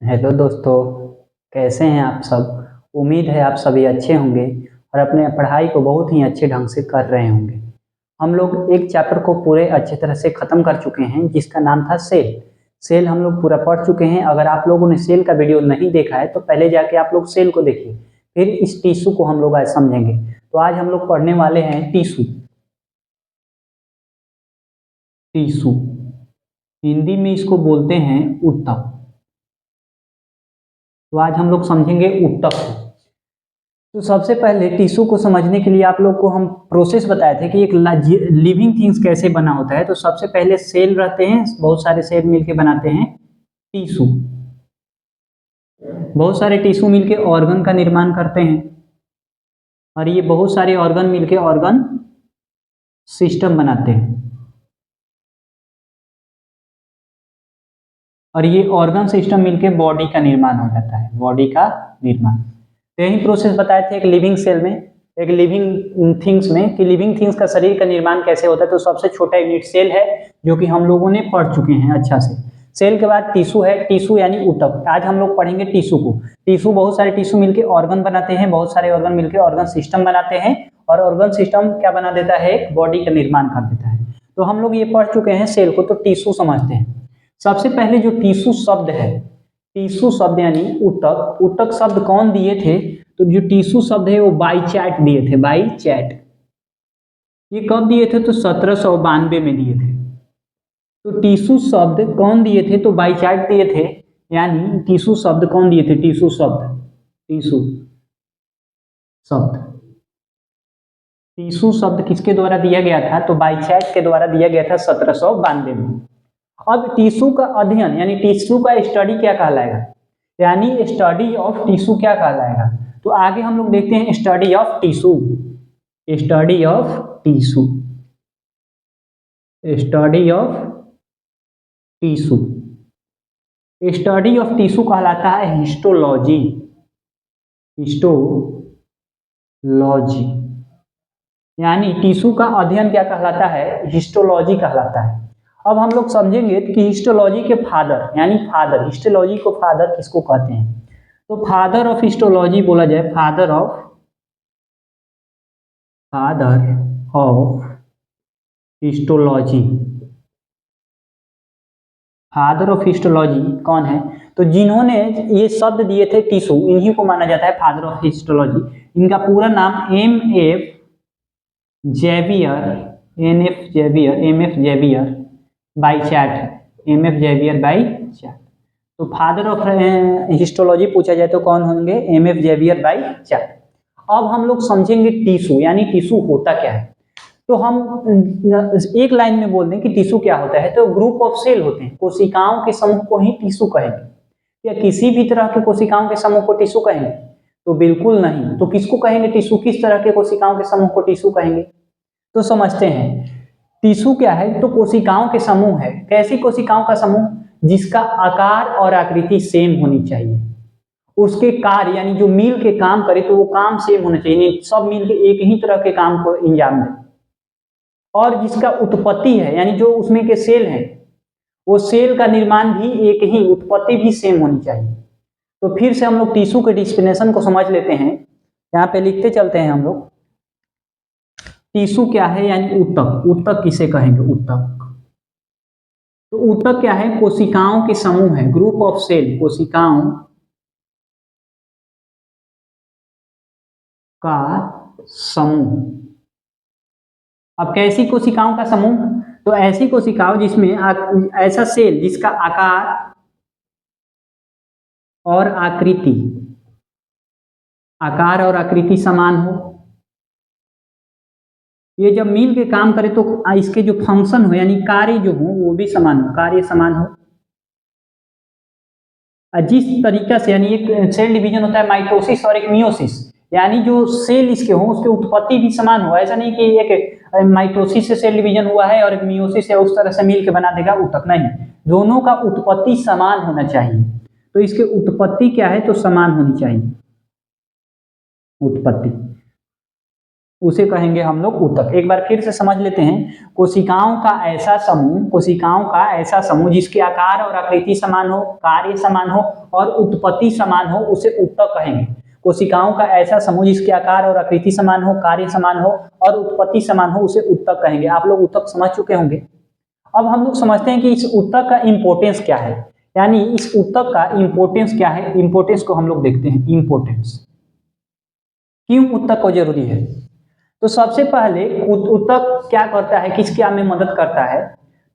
Hello दोस्तों, कैसे हैं आप सब। उम्मीद है आप सभी अच्छे होंगे और अपने पढ़ाई को बहुत ही अच्छे ढंग से कर रहे होंगे। हम लोग एक चैप्टर को पूरे अच्छे तरह से ख़त्म कर चुके हैं जिसका नाम था सेल। सेल हम लोग पूरा पढ़ चुके हैं। अगर आप लोगों ने सेल का वीडियो नहीं देखा है तो पहले जाके आप लोग सेल को देखिए, फिर इस टीसू को हम लोग आज समझेंगे। तो आज हम लोग पढ़ने वाले हैं टीसू। टीसू हिंदी में इसको बोलते हैं ऊतक। तो आज हम लोग समझेंगे ऊतक को। तो सबसे पहले टिश्यू को समझने के लिए आप लोग को हम प्रोसेस बताए थे कि एक लिविंग थिंग्स कैसे बना होता है। तो सबसे पहले सेल रहते हैं, बहुत सारे सेल मिलके बनाते हैं टिश्यू। बहुत सारे टिश्यू मिलके ऑर्गन का निर्माण करते हैं और ये बहुत सारे ऑर्गन मिलके ऑर्गन सिस्टम बनाते हैं और ये ऑर्गन सिस्टम मिलके बॉडी का निर्माण हो जाता है, बॉडी का निर्माण। तो यही प्रोसेस बताए थे एक लिविंग सेल में, एक लिविंग थिंग्स में, कि लिविंग थिंग्स का शरीर का निर्माण कैसे होता है। तो सबसे छोटा यूनिट सेल है जो कि हम लोगों ने पढ़ चुके हैं अच्छा से। सेल के बाद टिश्यू है, टिश्यू यानी ऊतक। आज हम लोग पढ़ेंगे टिश्यू को। टिश्यू बहुत सारे टिश्यू मिलके ऑर्गन बनाते हैं, बहुत सारे ऑर्गन मिलके ऑर्गन सिस्टम बनाते हैं और ऑर्गन सिस्टम क्या बना देता है, एक बॉडी का निर्माण कर देता है। तो हम लोग ये पढ़ चुके हैं सेल को। तो टिश्यू समझते हैं। सबसे पहले जो टिश्यू शब्द है, टिश्यू शब्द यानी ऊतक, ऊतक शब्द कौन दिए थे। तो जो टिश्यू शब्द है वो बाई चैट दिए थे, बाई चैट। ये कब दिए थे, तो 1792 में दिए थे। तो टिश्यू शब्द कौन दिए थे, तो बाई चैट दिए थे। यानी टिश्यू शब्द कौन दिए थे, टिश्यू शब्द, टिश्यू शब्द, टिश्यू शब्द किसके द्वारा दिया गया था, तो बाई चैट के द्वारा दिया गया था 1792 में। अब टिश्यू का अध्ययन यानी टिश्यू का स्टडी क्या कहलाएगा, यानी स्टडी ऑफ टिश्यू क्या कहलाएगा। तो आगे हम लोग देखते हैं study of tissue, study of tissue, study of tissue. Study of tissue कहलाता है हिस्टोलॉजी, हिस्टोलॉजी। यानी टिश्यू का अध्ययन क्या कहलाता है, हिस्टोलॉजी कहलाता है। अब हम लोग समझेंगे कि हिस्टोलॉजी के फादर यानी फादर, हिस्टोलॉजी को फादर किसको कहते हैं। तो फादर ऑफ हिस्टोलॉजी बोला जाए, father of histology, father of histology कौन है, तो जिन्होंने ये शब्द दिए थे टिश्यू, इन्हीं को माना जाता है फादर ऑफ हिस्टोलॉजी। इनका पूरा नाम M F Xavier, M F Xavier Bichat है, M F Xavier Bichat. तो फादर ऑफ हिस्टोलॉजी पूछा जाए तो कौन होंगे, M F Xavier Bichat. अब हम लोग समझेंगे टिश्यू यानी टिश्यू होता क्या है। तो हम एक लाइन में बोल दें कि टिश्यू क्या होता है, तो ग्रुप ऑफ सेल होते हैं, कोशिकाओं के समूह को ही टिश्यू कहेंगे। या किसी भी तरह के कोशिकाओं के समूह को टिश्यू कहेंगे, तो बिल्कुल नहीं। तो किसको कहेंगे टिश्यू, किस तरह के कोशिकाओं के समूह को टिश्यू कहेंगे। तो समझते हैं टिश्यू क्या है, तो कोशिकाओं के समूह है। कैसी कोशिकाओं का समूह, जिसका आकार और आकृति सेम होनी चाहिए, उसके कार्य यानी जो मिल के काम करे तो वो काम सेम होना चाहिए, सब मिल के एक ही तरह के काम को अंजाम दे। और जिसका उत्पत्ति है यानी जो उसमें के सेल हैं, वो सेल का निर्माण भी एक ही, उत्पत्ति भी सेम होनी चाहिए। तो फिर से हम लोग टिश्यू के डिस्क्रिप्शन को समझ लेते हैं। यहाँ पे लिखते चलते हैं हम लोग। टिश्यू क्या है, यानी ऊतक, ऊतक किसे कहेंगे, ऊतक। तो ऊतक क्या है, कोशिकाओं के समूह है, ग्रुप ऑफ सेल, कोशिकाओं का समूह। अब कैसी कोशिकाओं का समूह, तो ऐसी कोशिकाओं जिसमें ऐसा सेल जिसका आकार और आकृति, आकार और आकृति समान हो। ये जब मिल के काम करे तो इसके जो फंक्शन हो यानी कार्य जो हो वो भी समान हो, कार्य समान हो। जिस तरीका से, यानी एक सेल डिवीजन होता है माइटोसिस और एक मियोसिस, यानी जो सेल इसके हो उसके उत्पत्ति भी समान हो। ऐसा नहीं कि एक माइटोसिस से सेल डिवीजन हुआ है और एक मियोसिस से उस तरह से मिल के बना देगा ऊतक, नहीं। दोनों का उत्पत्ति समान होना चाहिए। तो इसके उत्पत्ति क्या है, तो समान होनी चाहिए उत्पत्ति। उसे कहेंगे हम लोग ऊतक। एक बार फिर से समझ लेते हैं, कोशिकाओं का ऐसा समूह जिसके आकार और आकृति समान हो, कार्य समान हो और उत्पत्ति समान हो, उसे ऊतक कहेंगे। कोशिकाओं का ऐसा समूह जिसके आकार और आकृति समान हो, कार्य समान हो और उत्पत्ति समान हो, उसे ऊतक कहेंगे। आप लोग ऊतक समझ चुके होंगे। अब हम लोग समझते हैं कि इस ऊतक का इंपोर्टेंस क्या है, यानी इस ऊतक का इंपोर्टेंस क्या है। इंपोर्टेंस को हम लोग देखते हैं। इंपोर्टेंस, क्यों ऊतक को जरूरी है। तो सबसे पहले ऊतक क्या करता है, किस क्या में मदद करता है,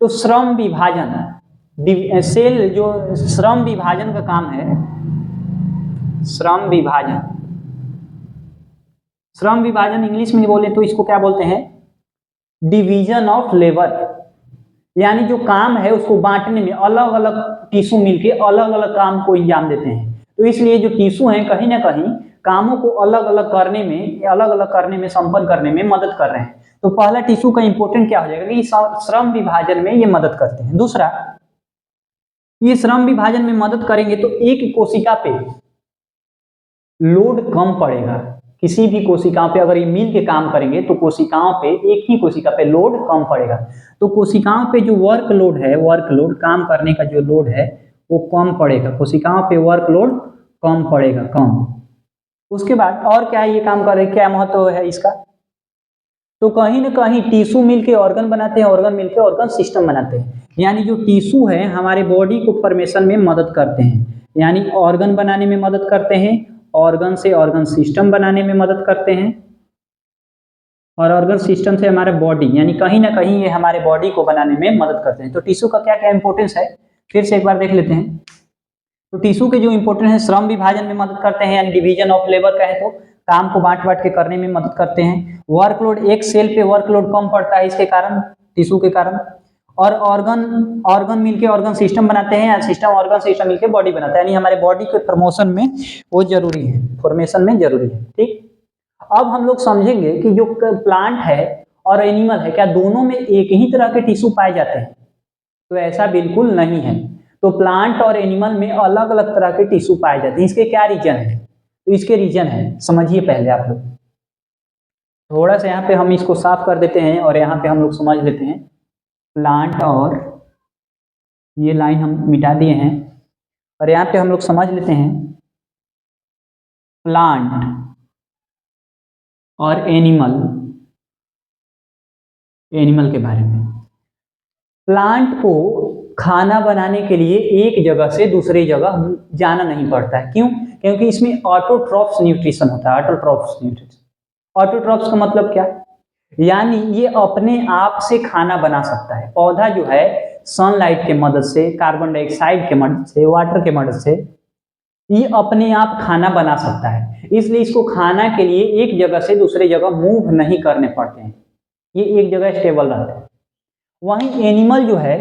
तो श्रम विभाजन, सेल जो श्रम विभाजन का काम है, श्रम विभाजन इंग्लिश में बोले तो इसको क्या बोलते हैं, डिवीजन ऑफ लेबर, यानी जो काम है उसको बांटने में अलग अलग टिश्यू मिलके अलग अलग काम को अंजाम देते हैं। तो इसलिए जो टिश्यू हैं कहीं ना कहीं कामों को अलग अलग करने में संपन्न करने में मदद कर रहे हैं। तो पहला टिश्यू का इंपोर्टेंट क्या हो जाएगा कि श्रम विभाजन में ये मदद करते हैं। दूसरा, ये श्रम विभाजन में मदद करेंगे तो एक कोशिका पे लोड कम पड़ेगा। किसी भी कोशिकाओं पे अगर ये मिल के काम करेंगे तो कोशिकाओं पे, एक ही कोशिका पे लोड कम पड़ेगा। तो कोशिकाओं पे जो वर्कलोड है, काम करने का जो लोड है वो कम पड़ेगा। कोशिकाओं पे वर्कलोड कम पड़ेगा, कम। उसके बाद और क्या ये काम कर रहे, क्या महत्व है इसका, तो कहीं ना कहीं टिश्यू मिलके ऑर्गन बनाते हैं, ऑर्गन मिलके ऑर्गन सिस्टम बनाते हैं। यानी जो टिश्यू है हमारे बॉडी को फॉर्मेशन में मदद करते हैं, यानी ऑर्गन बनाने में मदद करते हैं, ऑर्गन से ऑर्गन सिस्टम बनाने में मदद करते हैं, और ऑर्गन सिस्टम से हमारे बॉडी, यानी कहीं ना कहीं ये हमारे बॉडी को बनाने में मदद करते हैं। तो टिश्यू का क्या क्या इंपोर्टेंस है, फिर से एक बार देख लेते हैं। तो टिश्यू के जो इंपोर्टेंस है, श्रम विभाजन में मदद करते हैं, यानी डिवीजन ऑफ लेबर कहे तो काम को बांट बांट के करने में मदद करते हैं। वर्कलोड, एक सेल पे वर्कलोड कम पड़ता है इसके कारण, टिश्यू के कारण। और ऑर्गन मिलके ऑर्गन सिस्टम बनाते हैं, ऑर्गन सिस्टम मिलके बॉडी बनाता है, यानी हमारे बॉडी के फॉर्मेशन में वो जरूरी है, फॉर्मेशन में जरूरी है। ठीक, अब हम लोग समझेंगे कि जो प्लांट है और एनिमल है, क्या दोनों में एक ही तरह के टिश्यू पाए जाते हैं, तो ऐसा बिल्कुल नहीं है। तो प्लांट और एनिमल में अलग अलग तरह के टिश्यू पाए जाते हैं। इसके क्या रीजन है, तो इसके रीजन है, समझिए पहले आप लोग। थोड़ा सा यहाँ पे हम इसको साफ कर देते हैं और यहाँ पे हम लोग समझ लेते हैं। प्लांट, और ये लाइन हम मिटा दिए हैं, और यहाँ पे हम लोग समझ लेते हैं प्लांट और एनिमल के बारे में। प्लांट को खाना बनाने के लिए एक जगह से दूसरी जगह जाना नहीं पड़ता है। क्यों? क्योंकि इसमें ऑटोट्रॉफ्स न्यूट्रिशन होता है। ऑटोट्रॉफ्स का मतलब क्या, यानी ये अपने आप से खाना बना सकता है। पौधा जो है सनलाइट के मदद से, कार्बन डाइऑक्साइड के मदद से, वाटर के मदद से ये अपने आप खाना बना सकता है। इसलिए इसको खाना के लिए एक जगह से दूसरी जगह मूव नहीं करने पड़ते हैं, ये एक जगह स्टेबल रहते हैं। वहीं एनिमल जो है,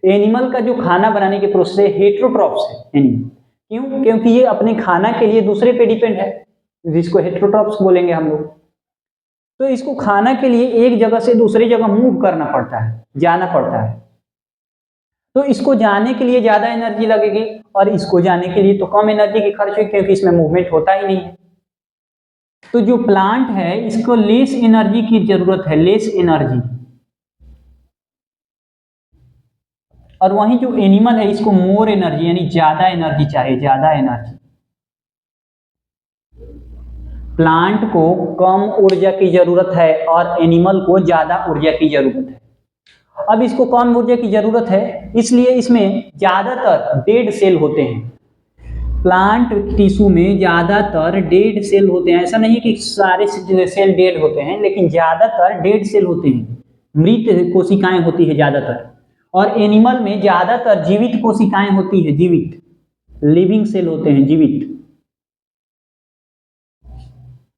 एनिमल का जो खाना बनाने के प्रोसेस है, हेटेरोट्रॉफ्स है एनिमल। क्यों? क्योंकि ये अपने खाना के लिए दूसरे पे डिपेंड है, जिसको हेटेरोट्रॉफ्स बोलेंगे हम लोग। तो इसको खाना के लिए एक जगह से दूसरी जगह मूव करना पड़ता है, जाना पड़ता है। तो इसको जाने के लिए ज्यादा एनर्जी लगेगी और इसको जाने के लिए तो कम एनर्जी की खर्च हुई, क्योंकि इसमें मूवमेंट होता ही नहीं है। तो जो प्लांट है इसको लेस एनर्जी की जरूरत है, लेस एनर्जी। और वहीं जो एनिमल है इसको मोर एनर्जी, यानी ज्यादा एनर्जी चाहिए, ज्यादा एनर्जी। प्लांट को कम ऊर्जा की जरूरत है और एनिमल को ज्यादा ऊर्जा की जरूरत है। अब इसको कम ऊर्जा की जरूरत है, इसलिए इसमें ज्यादातर डेड सेल होते हैं। प्लांट टिश्यू में ज्यादातर डेड सेल होते हैं। ऐसा नहीं कि सारे सेल डेड होते हैं, लेकिन ज्यादातर डेड सेल होते हैं, मृत कोशिकाएं होती है ज्यादातर। और एनिमल में ज्यादातर जीवित कोशिकाएं होती है, जीवित, लिविंग सेल होते हैं, जीवित।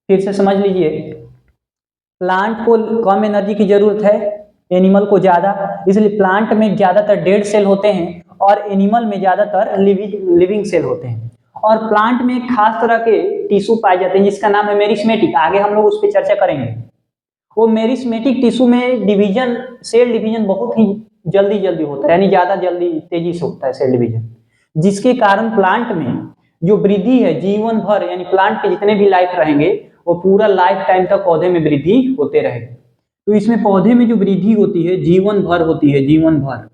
फिर से समझ लीजिए, प्लांट को कम एनर्जी की जरूरत है, एनिमल को ज्यादा, इसलिए प्लांट में ज्यादातर डेड सेल होते हैं और एनिमल में ज्यादातर लिविंग सेल होते हैं। और प्लांट में एक खास तरह के टिश्यू पाए जाते हैं जिसका नाम है मेरिस्मेटिक। आगे हम लोग उस पर चर्चा करेंगे। वो मेरिस्मेटिक टिश्यू में डिवीजन, सेल डिवीजन बहुत ही जल्दी होता है, यानी ज्यादा जल्दी तेजी से होता है सेल डिवीजन, जिसके कारण प्लांट में जो वृद्धि है जीवन भर, यानी प्लांट के जितने भी लाइफ रहेंगे वो पूरा लाइफ टाइम तक पौधे में वृद्धि होते रहे। तो इसमें पौधे में जो वृद्धि होती है जीवन भर होती है, जीवन भर।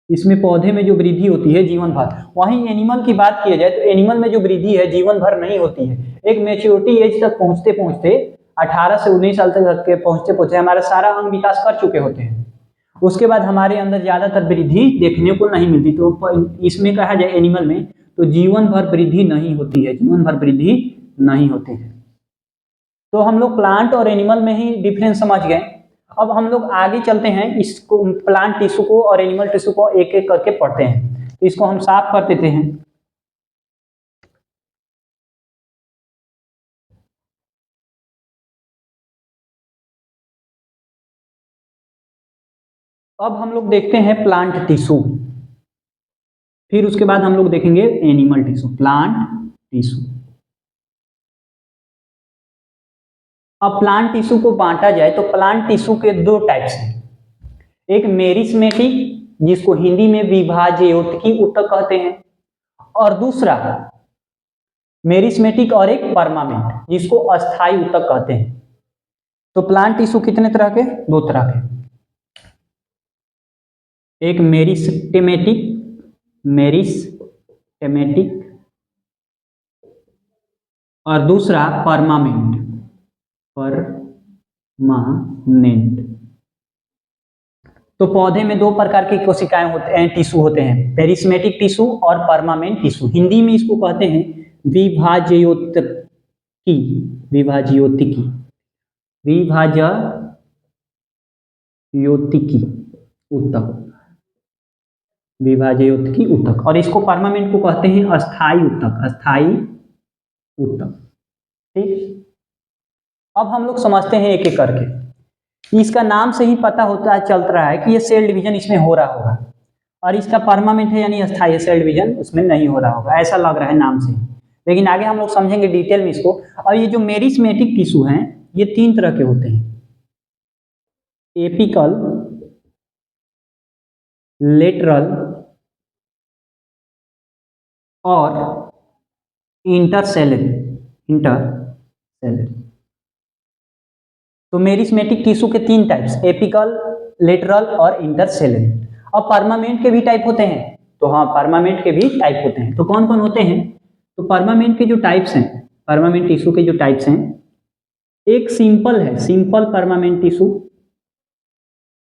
इसमें पौधे में जो वृद्धि होती है जीवन भर। वहीं एनिमल की बात किया जाए तो एनिमल में जो वृद्धि है जीवन भर नहीं होती है। एक मैच्योरिटी एज तक पहुंचते पहुंचते 18 से 19 साल तक के पहुंचते पहुंचते हमारा सारा अंग विकास कर चुके होते हैं। उसके बाद हमारे अंदर ज्यादातर वृद्धि देखने को नहीं मिलती। तो इसमें कहा जाए एनिमल में तो जीवन भर वृद्धि नहीं होती है, जीवन भर वृद्धि नहीं होती है। तो हम लोग प्लांट और एनिमल में ही डिफरेंस समझ गए। अब हम लोग आगे चलते हैं, इसको प्लांट टिश्यू को और एनिमल टिश्यू को एक एक करके पढ़ते हैं। तो इसको हम साफ कर देते हैं। अब हम लोग देखते हैं प्लांट टिश्यू, फिर उसके बाद हम लोग देखेंगे एनिमल टिश्यू। प्लांट टिश्यू, अब प्लांट टिश्यू को बांटा जाए तो प्लांट टिश्यू के दो टाइप्स हैं। एक मेरिस्मेटिक जिसको हिंदी में विभाज्योतकी ऊतक कहते हैं, और दूसरा मेरिस्मेटिक और एक परमानेंट जिसको अस्थायी ऊतक कहते हैं। तो प्लांट टिश्यू कितने तरह के? दो तरह के। एक मेरिस्टेमेटिक, मेरिस्टेमेटिक, और दूसरा परमानेंट, परमानेंट। तो पौधे में दो प्रकार की कोशिकाएं होते हैं, टिश्यू होते हैं, पेरिस्मेटिक टिश्यू और परमानेंट टिश्यू। हिंदी में इसको कहते हैं विभाज्योतकी, विभाज्योतिकी, विभाज्योतिकी ऊतक, विभाज्योतिकी ऊतक। और इसको परमानेंट को कहते हैं अस्थायी ऊतक, अस्थायी ऊतक। ठीक, अब हम लोग समझते हैं एक एक करके। इसका नाम से ही पता होता है, चल रहा है कि ये सेल डिवीजन इसमें हो रहा होगा, और इसका परमानेंट है यानी अस्थायी सेल डिवीजन उसमें नहीं हो रहा होगा, ऐसा लग रहा है नाम से। लेकिन आगे हम लोग समझेंगे डिटेल में इसको। और ये जो मेरिस्मेटिक टिश्यू हैं ये तीन तरह के होते हैं, एपिकल, लेटरल और इंटरसेलरी, इंटरसेलरी। तो मेरिस्मेटिक टिश्यू के तीन टाइप्स, एपिकल, लेटरल और इंटरसेलरी। अब परमानेंट के भी टाइप होते हैं, तो हाँ परमानेंट के भी टाइप होते हैं। तो कौन कौन होते हैं? तो परमानेंट के जो टाइप्स हैं, परमानेंट टिश्यू के जो टाइप्स हैं, एक सिंपल है, सिंपल परमानेंट टिश्यू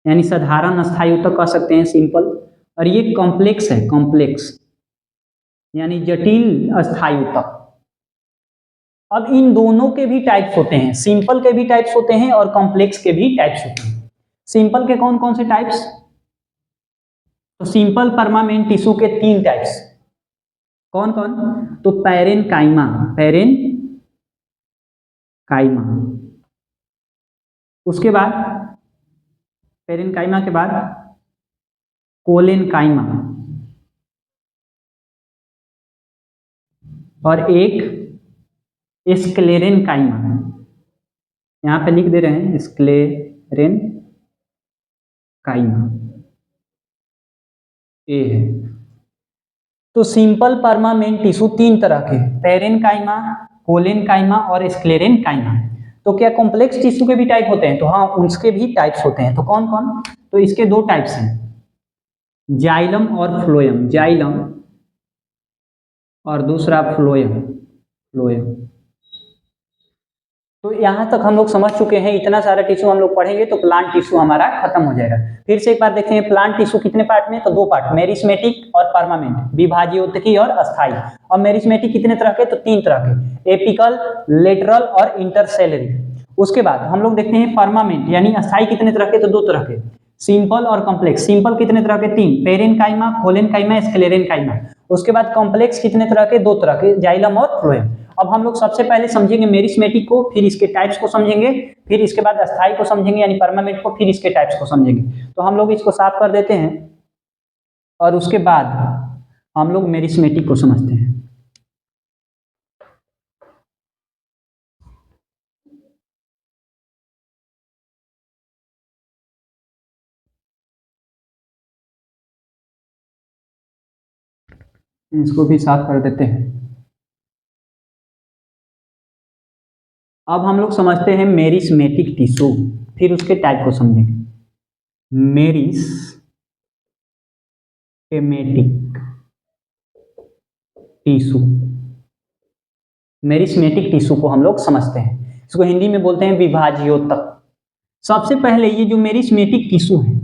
यानी साधारण अस्थायी ऊतक कह सकते हैं, सिंपल। और ये कॉम्प्लेक्स है, कॉम्प्लेक्स यानी जटिल अस्थायी ऊतक। अब इन दोनों के भी टाइप्स होते हैं, सिंपल के भी टाइप्स होते हैं और कॉम्प्लेक्स के भी टाइप्स होते हैं। सिंपल के कौन कौन से टाइप्स? तो सिंपल परमानेंट टिश्यू के तीन टाइप्स, कौन कौन? तो पैरेनकाइमा, पैरेनकाइमा, उसके बाद पैरेनकाइमा के बाद कोलेनकाइमा, और एक स्क्लेरेनकाइमा। यहां पे लिख दे रहे हैं स्क्लेरेनकाइमा, ए है। तो सिंपल परमानेंट टिश्यू तीन तरह के, पैरेनकाइमा, कोलेनकाइमा और स्क्लेरेनकाइमा। तो क्या कॉम्प्लेक्स टिश्यू के भी टाइप होते हैं? तो हाँ उसके भी टाइप्स होते हैं। तो कौन कौन? तो इसके दो टाइप्स हैं, जाइलम और फ्लोएम, जाइलम और दूसरा फ्लोएम, फ्लोएम। तो यहाँ तक हम लोग समझ चुके हैं, इतना सारा टिश्यू हम लोग पढ़ेंगे तो प्लांट टिश्यू हमारा खत्म हो जाएगा। फिर से एक बार देखते हैं प्लांट टिश्यू कितने पार्ट में? तो दो पार्ट, मेरिस्मेटिक और परमानेंट, विभाज्योतकी और अस्थायी। और मेरिस्मेटिक कितने तरह के? तो तीन तरह के, एपिकल, लेटरल और इंटरसेलरी। उसके बाद हम लोग देखते हैं परमानेंट यानी अस्थायी कितने तरह के? तो दो तरह के, सिंपल और कॉम्प्लेक्स। सिंपल कितने तरह के? तीन, पेरेनकाइमा, कोलेनकाइमा, स्क्लेरेनकाइमा। उसके बाद कॉम्प्लेक्स कितने तरह के? दो तरह के, जाइलम और फ्लोएम। अब हम लोग सबसे पहले समझेंगे मेरिस्मेटिक को, फिर इसके टाइप्स को समझेंगे, फिर इसके बाद अस्थायी को समझेंगे यानी परमानेंट को, फिर इसके टाइप्स को समझेंगे। तो हम लोग इसको साफ कर देते हैं और उसके बाद हम लोग मेरिस्मेटिक को समझते हैं। इसको भी साफ कर देते हैं। अब हम लोग समझते हैं मेरिस्मेटिक टिश्यू, फिर उसके टाइप को समझेंगे। मेरिस्टेमेटिक टिश्यू, मेरिस्मेटिक टिश्यू को हम लोग समझते हैं, इसको हिंदी में बोलते हैं विभाज्योतक। सबसे पहले ये जो मेरिस्मेटिक टिश्यू है,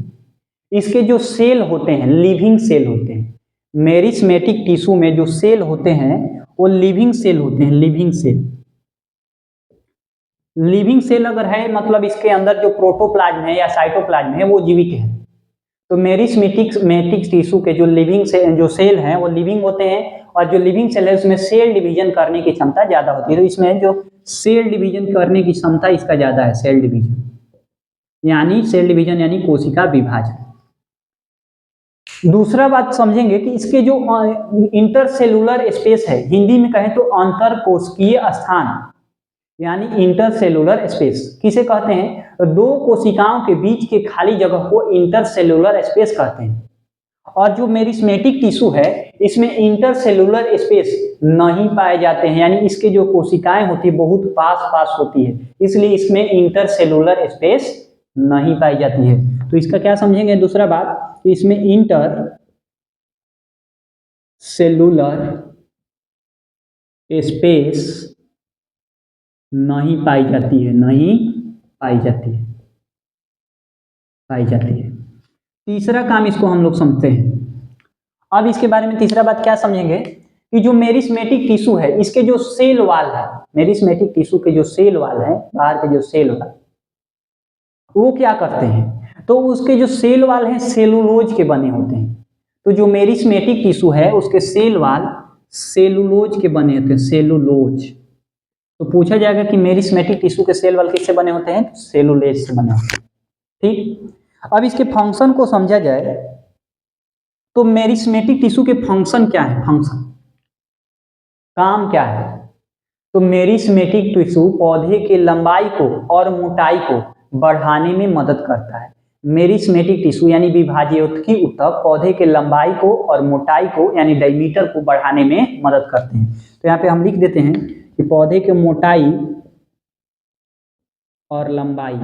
इसके जो सेल होते हैं लिविंग सेल होते हैं। मेरिस्मेटिक टिश्यू में जो सेल होते हैं वो लिविंग सेल होते हैं। लिविंग सेल, लिविंग सेल अगर है मतलब इसके अंदर जो प्रोटोप्लाज्म है या साइटोप्लाज्म है वो जीवित है। तो मेरिस्मेटिक टिश्यू के जो लिविंग से जो सेल हैं वो लिविंग होते हैं, और जो लिविंग सेल है उसमें सेल डिवीजन करने की क्षमता ज्यादा होती है। तो इसमें जो सेल डिवीजन करने की क्षमता इसका ज्यादा है, सेल डिवीजन यानी कोशिका विभाजन। दूसरा बात समझेंगे कि इसके जो इंटरसेलुलर स्पेस है, हिंदी में कहें तो अंतरकोशिकीय स्थान, यानी इंटरसेलुलर स्पेस किसे कहते हैं? दो कोशिकाओं के बीच के खाली जगह को इंटरसेलुलर स्पेस कहते हैं। और जो मेरिस्मेटिक टिश्यू है इसमें इंटरसेलुलर स्पेस नहीं पाए जाते हैं, यानी इसके जो कोशिकाएं होती है बहुत पास पास होती है, इसलिए इसमें इंटरसेलुलर स्पेस नहीं पाई जाती है। तो इसका क्या समझेंगे? दूसरा बात कि इसमें इंटर सेलुलर स्पेस नहीं पाई जाती है, नहीं पाई जाती है, पाई जाती है। तीसरा काम इसको हम लोग समझते हैं। अब इसके बारे में तीसरा बात क्या समझेंगे कि जो मेरिस्मेटिक टिश्यू है इसके जो सेल वाल है, मेरिस्मेटिक टिश्यू के जो सेल वाल है, बाहर के जो सेल वाल, वो क्या करते हैं? तो उसके जो सेल वाल हैं सेलुलोज के बने होते हैं। तो जो मेरिस्मेटिक टिश्यू है उसके सेल वाल सेलुलोज के बने होते हैं, सेलुलोज। तो पूछा जाएगा कि मेरिस्मेटिक टिश्यू के सेल वाल किससे बने होते हैं? तो सेलुलोज से बने होते हैं। ठीक, अब इसके फंक्शन को समझा जाए तो मेरिस्मेटिक टिश्यू के फंक्शन क्या है? फंक्शन, काम क्या है? तो मेरिस्मेटिक टिश्यू पौधे के लंबाई को और मोटाई को बढ़ाने में मदद करता है। मेरिस्मेटिक टिश्यू यानी विभाज्योतकी ऊतक पौधे के लंबाई को और मोटाई को यानी डायमीटर को बढ़ाने में मदद करते हैं। तो यहाँ पे हम लिख देते हैं कि पौधे के मोटाई और लंबाई,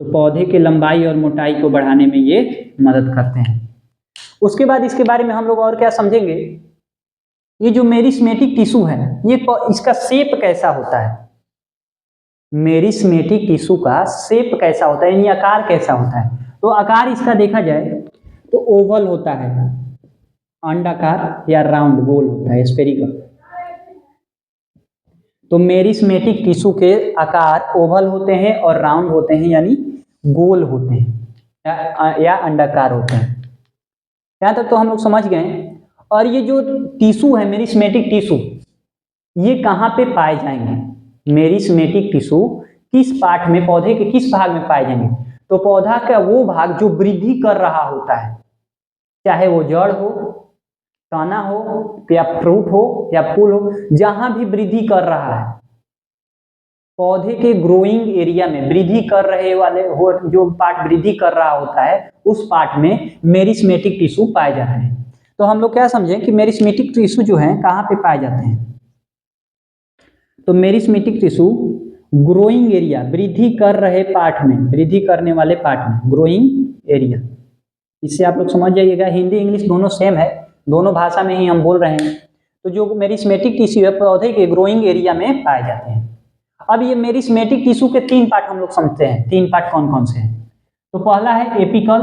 तो पौधे के लंबाई और मोटाई को बढ़ाने में ये मदद करते हैं। उसके बाद इसके बारे में हम लोग और क्या समझेंगे? ये जो मेरिस्मेटिक टिश्यू है ये इसका शेप कैसा होता है? मेरिस्मेटिक टिश्यू का शेप कैसा होता है यानी आकार कैसा होता है? तो आकार इसका देखा जाए तो ओवल होता है, अंडाकार या राउंड गोल होता है, स्फेरिकल। तो मेरिस्मेटिक टिश्यू के आकार ओवल होते हैं और राउंड होते हैं यानी गोल होते हैं या अंडाकार होते हैं। यहाँ तक तो हम लोग समझ गए। और ये जो टिश्यू है मेरिस्मेटिक टिश्यू, ये कहाँ पे पाए जाएंगे? मेरिस्मेटिक टिश्यू किस पार्ट में, पौधे के किस भाग में पाए जाएंगे? तो पौधा का वो भाग जो वृद्धि कर रहा होता है, चाहे वो जड़ हो, तना हो या फ्रूट हो या फूल हो, जहां भी वृद्धि कर रहा है, पौधे के ग्रोइंग एरिया में वृद्धि कर रहे वाले हो, जो पार्ट वृद्धि कर रहा होता है उस पार्ट में मेरिस्मेटिक टिश्यू पाए जाते हैं। तो हम लोग क्या समझें कि मेरिस्मेटिक टिश्यू जो है कहाँ पे पाए जाते हैं? तो मेरिस्मेटिक टिश्यू ग्रोइंग एरिया, वृद्धि कर रहे पार्ट में, वृद्धि करने वाले पार्ट में, ग्रोइंग एरिया। इससे आप लोग समझ जाइएगा, हिंदी इंग्लिश दोनों सेम है, दोनों भाषा में ही हम बोल रहे हैं। तो जो मेरिस्मेटिक टिश्यू है पौधे के ग्रोइंग एरिया में पाए जाते हैं। अब ये मेरिस्मेटिक टिश्यू के तीन पार्ट हम लोग समझते हैं। तीन पार्ट कौन कौन से हैं? तो पहला है एपिकल,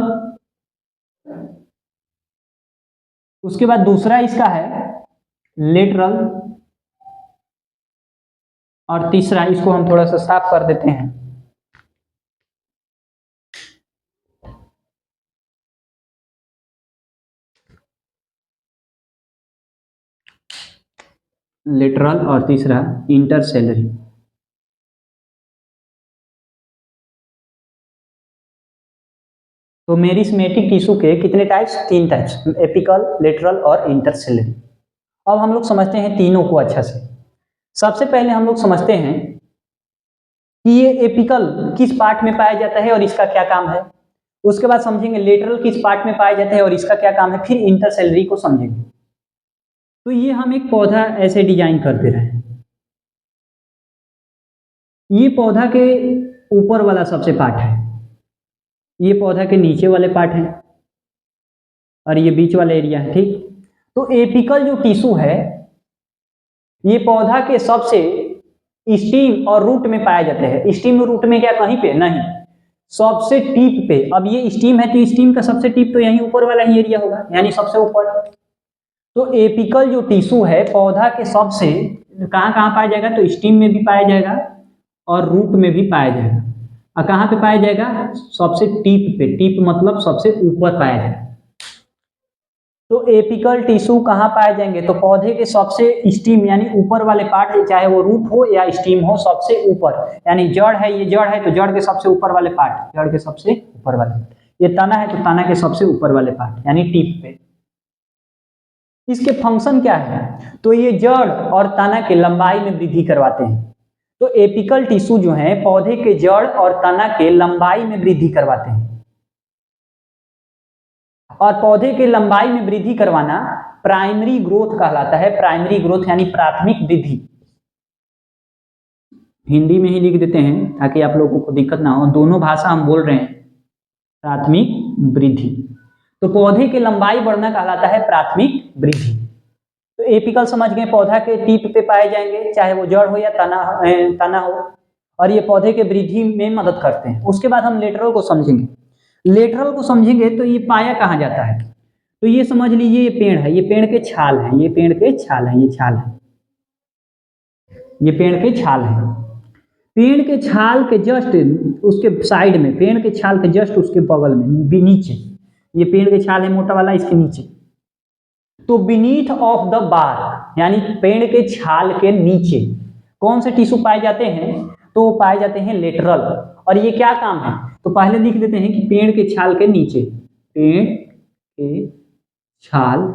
उसके बाद दूसरा इसका है लेटरल, और तीसरा, इसको हम थोड़ा सा साफ कर देते हैं, लेटरल, और तीसरा इंटरसेलरी। तो मेरिस्मेटिक टिश्यू के कितने टाइप्स? तीन टाइप्स, एपिकल, लेटरल और इंटरसेलरी। अब हम लोग समझते हैं तीनों को अच्छा से। सबसे पहले हम लोग समझते हैं कि ये एपिकल किस पार्ट में पाया जाता है और इसका क्या काम है। उसके बाद समझेंगे लेटरल किस पार्ट में पाया जाता है और इसका क्या काम है, फिर इंटरसेलरी को समझेंगे। तो ये हम एक पौधा ऐसे डिजाइन कर दे रहे हैं, ये पौधा के ऊपर वाला सबसे पार्ट है, ये पौधा के नीचे वाले पार्ट है, और ये बीच वाला एरिया है, ठीक। तो एपिकल जो टिश्यू है ये पौधा के सबसे स्टीम और रूट में पाए जाते हैं। स्टीम और रूट में क्या, कहीं पे नहीं, सबसे टीप पे। अब ये स्टीम है तो स्टीम का सबसे टीप तो यहीं ऊपर वाला ही एरिया होगा, यानी सबसे ऊपर। तो एपिकल जो टिश्यू है पौधा के सबसे कहाँ कहाँ पाया जाएगा, तो स्टीम में भी पाया जाएगा और रूट में भी पाया जाएगा। और कहाँ पे पाया जाएगा, सबसे टीप पे। टीप मतलब सबसे ऊपर पाया जाएगा। तो एपिकल टिश्यू कहाँ पाए जाएंगे, तो पौधे के सबसे स्टीम यानी ऊपर वाले पार्ट, चाहे वो रूट हो या स्टीम हो, सबसे ऊपर। यानी जड़ है, ये जड़ है तो जड़ के सबसे ऊपर वाले पार्ट, जड़ के सबसे ऊपर वाले। ये तना है तो तना के सबसे ऊपर वाले पार्ट यानी टिप पे। इसके फंक्शन क्या है, तो ये जड़ और तना के लंबाई में वृद्धि करवाते हैं। तो एपिकल टिश्यू जो है पौधे के जड़ और तना के लंबाई में वृद्धि करवाते हैं। और पौधे के लंबाई में वृद्धि करवाना प्राइमरी ग्रोथ कहलाता है। प्राइमरी ग्रोथ यानी प्राथमिक वृद्धि। हिंदी में ही लिख देते हैं ताकि आप लोगों को दिक्कत ना हो, दोनों भाषा हम बोल रहे हैं। प्राथमिक वृद्धि, तो पौधे की लंबाई बढ़ना कहलाता है प्राथमिक वृद्धि। तो एपिकल समझ गए, पौधा के टिप पे पाए जाएंगे, चाहे वो जड़ हो या तना हो, और ये पौधे के वृद्धि में मदद करते हैं। उसके बाद हम लेटरल को समझेंगे। लेटरल को समझेंगे तो ये पाया कहाँ जाता है, तो ये समझ लीजिए ये पेड़ है, ये पेड़ के छाल है, ये पेड़ के छाल है, ये छाल है, ये पेड़ के छाल है। पेड़ के छाल के जस्ट उसके साइड में, पेड़ के छाल के जस्ट उसके बगल में भी नीचे, ये पेड़ के छाल है मोटा वाला, इसके नीचे। तो बीनीथ ऑफ द बार यानी पेड़ के छाल के नीचे कौन से टिश्यू पाए जाते हैं, तो वो पाए जाते हैं लेटरल। और ये क्या काम है, तो पहले लिख देते हैं कि पेड़ के छाल के नीचे, पेड़ के छाल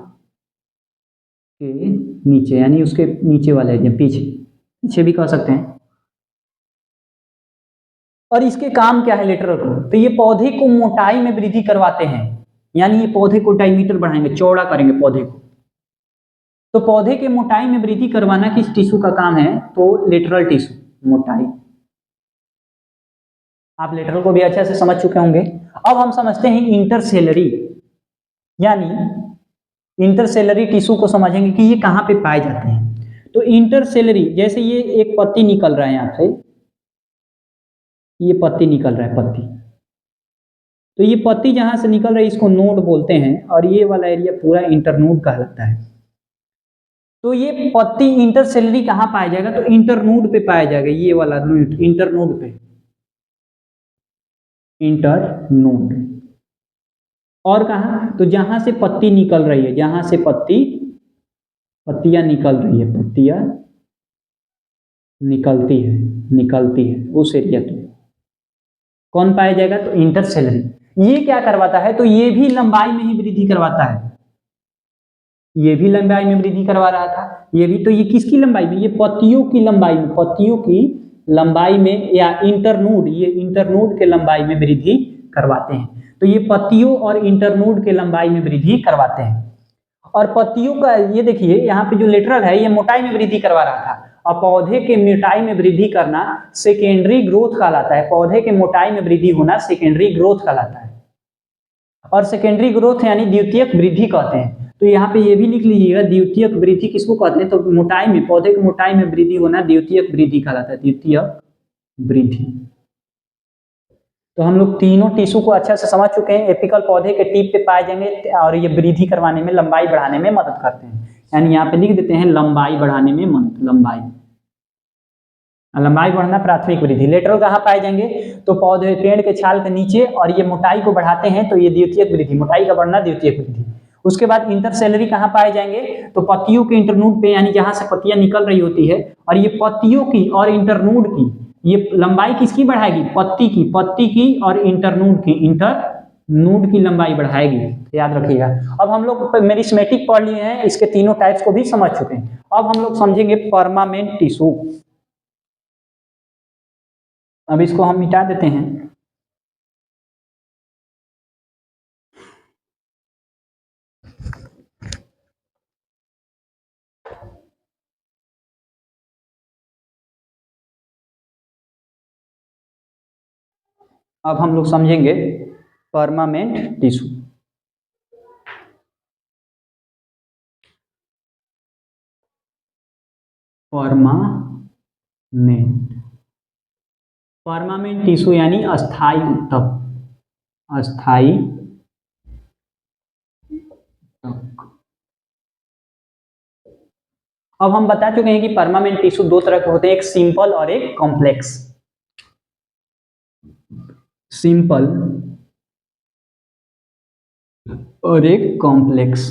के नीचे यानी उसके नीचे वाले एरिया, पीछे, पीछे भी कह सकते हैं। और इसके काम क्या है लेटरल को, तो ये पौधे को मोटाई में वृद्धि करवाते हैं, यानी ये पौधे को डायमीटर बढ़ाएंगे, चौड़ा करेंगे पौधे को। तो पौधे के मोटाई में वृद्धि करवाना किस टिश्यू का काम है, तो लेटरल टिश्यू, मोटाई। आप लेटरल को भी अच्छे से समझ चुके होंगे। अब हम समझते हैं इंटरसेलरी, यानी इंटरसेलरी टिश्यू को समझेंगे कि ये कहाँ पे पाए जाते हैं। तो इंटरसेलरी, जैसे ये एक पत्ती निकल रहा है यहाँ से, ये पत्ती निकल रहा है, पत्ती, तो ये पत्ती जहां से निकल रही है इसको नोड बोलते हैं, और ये वाला एरिया पूरा इंटरनोड कहलाता है। तो ये पत्ती इंटरसेलरी कहाँ पाया जाएगा, तो इंटरनोड पे पाया जाएगा, ये वाला नोड इंटरनोड पे, इंटरनोड। और कहाँ, तो जहां से पत्ती निकल रही है, जहां से पत्तियां निकल रही है, पत्तियां निकलती है उस एरिया पे कौन पाया जाएगा, तो इंटरसेलरी। ये क्या करवाता है, तो ये भी लंबाई में ही वृद्धि करवाता है, ये भी लंबाई में वृद्धि करवा रहा था, ये भी। तो ये किसकी लंबाई में, ये पत्तियों की लंबाई में, पत्तियों की लंबाई में, या इंटरनोड, ये इंटरनोड के लंबाई में वृद्धि करवाते हैं। तो ये पत्तियों और इंटरनोड के लंबाई में वृद्धि करवाते हैं। और पत्तियों का ये देखिए यहाँ पे जो लेटरल है ये मोटाई में वृद्धि करवा रहा था, और पौधे के मोटाई में वृद्धि करना सेकेंडरी ग्रोथ कहलाता है। पौधे के मोटाई में वृद्धि होना सेकेंडरी ग्रोथ कहलाता है। और सेकेंडरी ग्रोथ यानी द्वितीयक वृद्धि कहते हैं। तो यहाँ पे ये भी लिख लीजिएगा, द्वितीयक वृद्धि किसको कहते हैं, तो मोटाई में, पौधे की मोटाई में वृद्धि होना द्वितीयक वृद्धि कहलाता है, द्वितीयक वृद्धि। तो हम लोग तीनों टिश्यू को अच्छा से समझ चुके हैं। एपिकल पौधे के टिप पे पाए जाएंगे और ये वृद्धि करवाने में, लंबाई बढ़ाने में मदद करते हैं, यानी यहाँ पे लिख देते हैं लंबाई बढ़ाने में मदद, लंबाई बढ़ना प्राथमिक वृद्धि। लेटरल कहाँ पाए जाएंगे, तो पौधे पेड़ के छाल के नीचे, और ये मोटाई को बढ़ाते हैं तो ये द्वितीयक वृद्धि, मोटाई का बढ़ना द्वितीयक वृद्धि। उसके बाद इंटरसेलरी कहाँ पाए जाएंगे, तो पत्तियों के इंटरनोड पे, यानी जहां से पत्तियां निकल रही होती है, और ये पत्तियों की और इंटरनोड की ये लंबाई किसकी बढ़ाएगी, पत्ती की और इंटरनोड की लंबाई बढ़ाएगी, याद रखिएगा। अब हम लोग मेरिस्मेटिक पढ़ लिए हैं, इसके तीनों टाइप्स को भी समझ चुके हैं। अब हम लोग समझेंगे परमानेंट टिश्यू। अब इसको हम मिटा देते हैं। अब हम लोग समझेंगे परमानेंट टिश्यू। परमानेंट टिश्यू यानी अस्थाई ऊतक, अस्थाई ऊतक। अब हम बता चुके हैं कि परमानेंट टिश्यू दो तरह के होते हैं, एक सिंपल और एक कॉम्प्लेक्स। सिंपल और एक कॉम्प्लेक्स।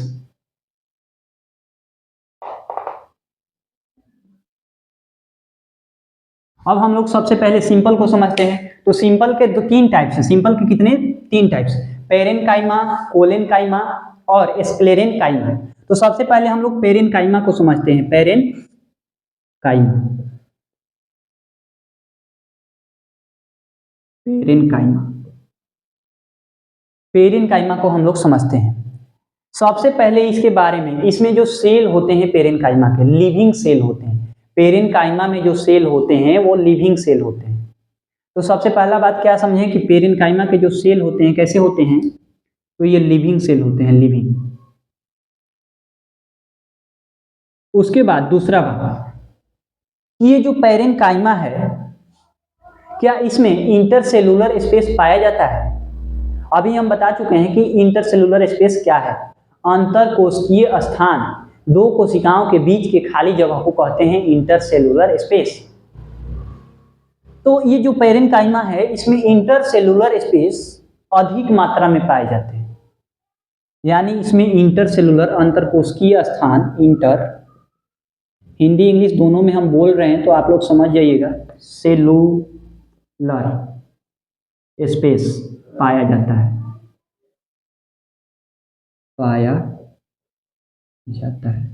अब हम लोग सबसे पहले सिंपल को समझते हैं। तो सिंपल के दो तीन टाइप्स हैं। सिंपल के कितने? तीन टाइप्स, पेरेनकाइमा, कोलेनकाइमा और स्क्लेरेनकाइमा। तो सबसे पहले हम लोग पेरेनकाइमा को समझते हैं। पेरेनकाइमा, पेरेनकाइमा, पेरेनकाइमा को हम लोग समझते हैं। सबसे पहले इसके बारे में, इसमें जो सेल होते हैं पेरेनकाइमा के, लिविंग सेल होते हैं। पेरेनकाइमा में जो सेल होते हैं वो लिविंग सेल होते हैं। तो सबसे पहला बात क्या समझें कि पेरेनकाइमा के जो सेल होते हैं कैसे होते हैं? तो ये लिविंग सेल होते हैं, लिविंग। उसके बाद दूसरा बात, ये जो पेरेनकाइमा है, क्या इसमें इंटरसेलुलर स्पेस पाया जाता है? अभी हम बता चुके हैं कि इंटरसेलुलर स्पेस क्या है। अंतरकोशिकीय स्थान, दो कोशिकाओं के बीच के खाली जगह को कहते हैं इंटरसेलुलर स्पेस। तो ये जो पेरेनकाइमा है इसमें इंटरसेलुलर स्पेस अधिक मात्रा में पाए जाते हैं, यानी इसमें इंटरसेलुलर अंतरकोशिकीय स्थान, इंटर, हिंदी इंग्लिश दोनों में हम बोल रहे हैं तो आप लोग समझ जाइएगा, सेलुलर स्पेस पाया जाता है, पाया जाता है।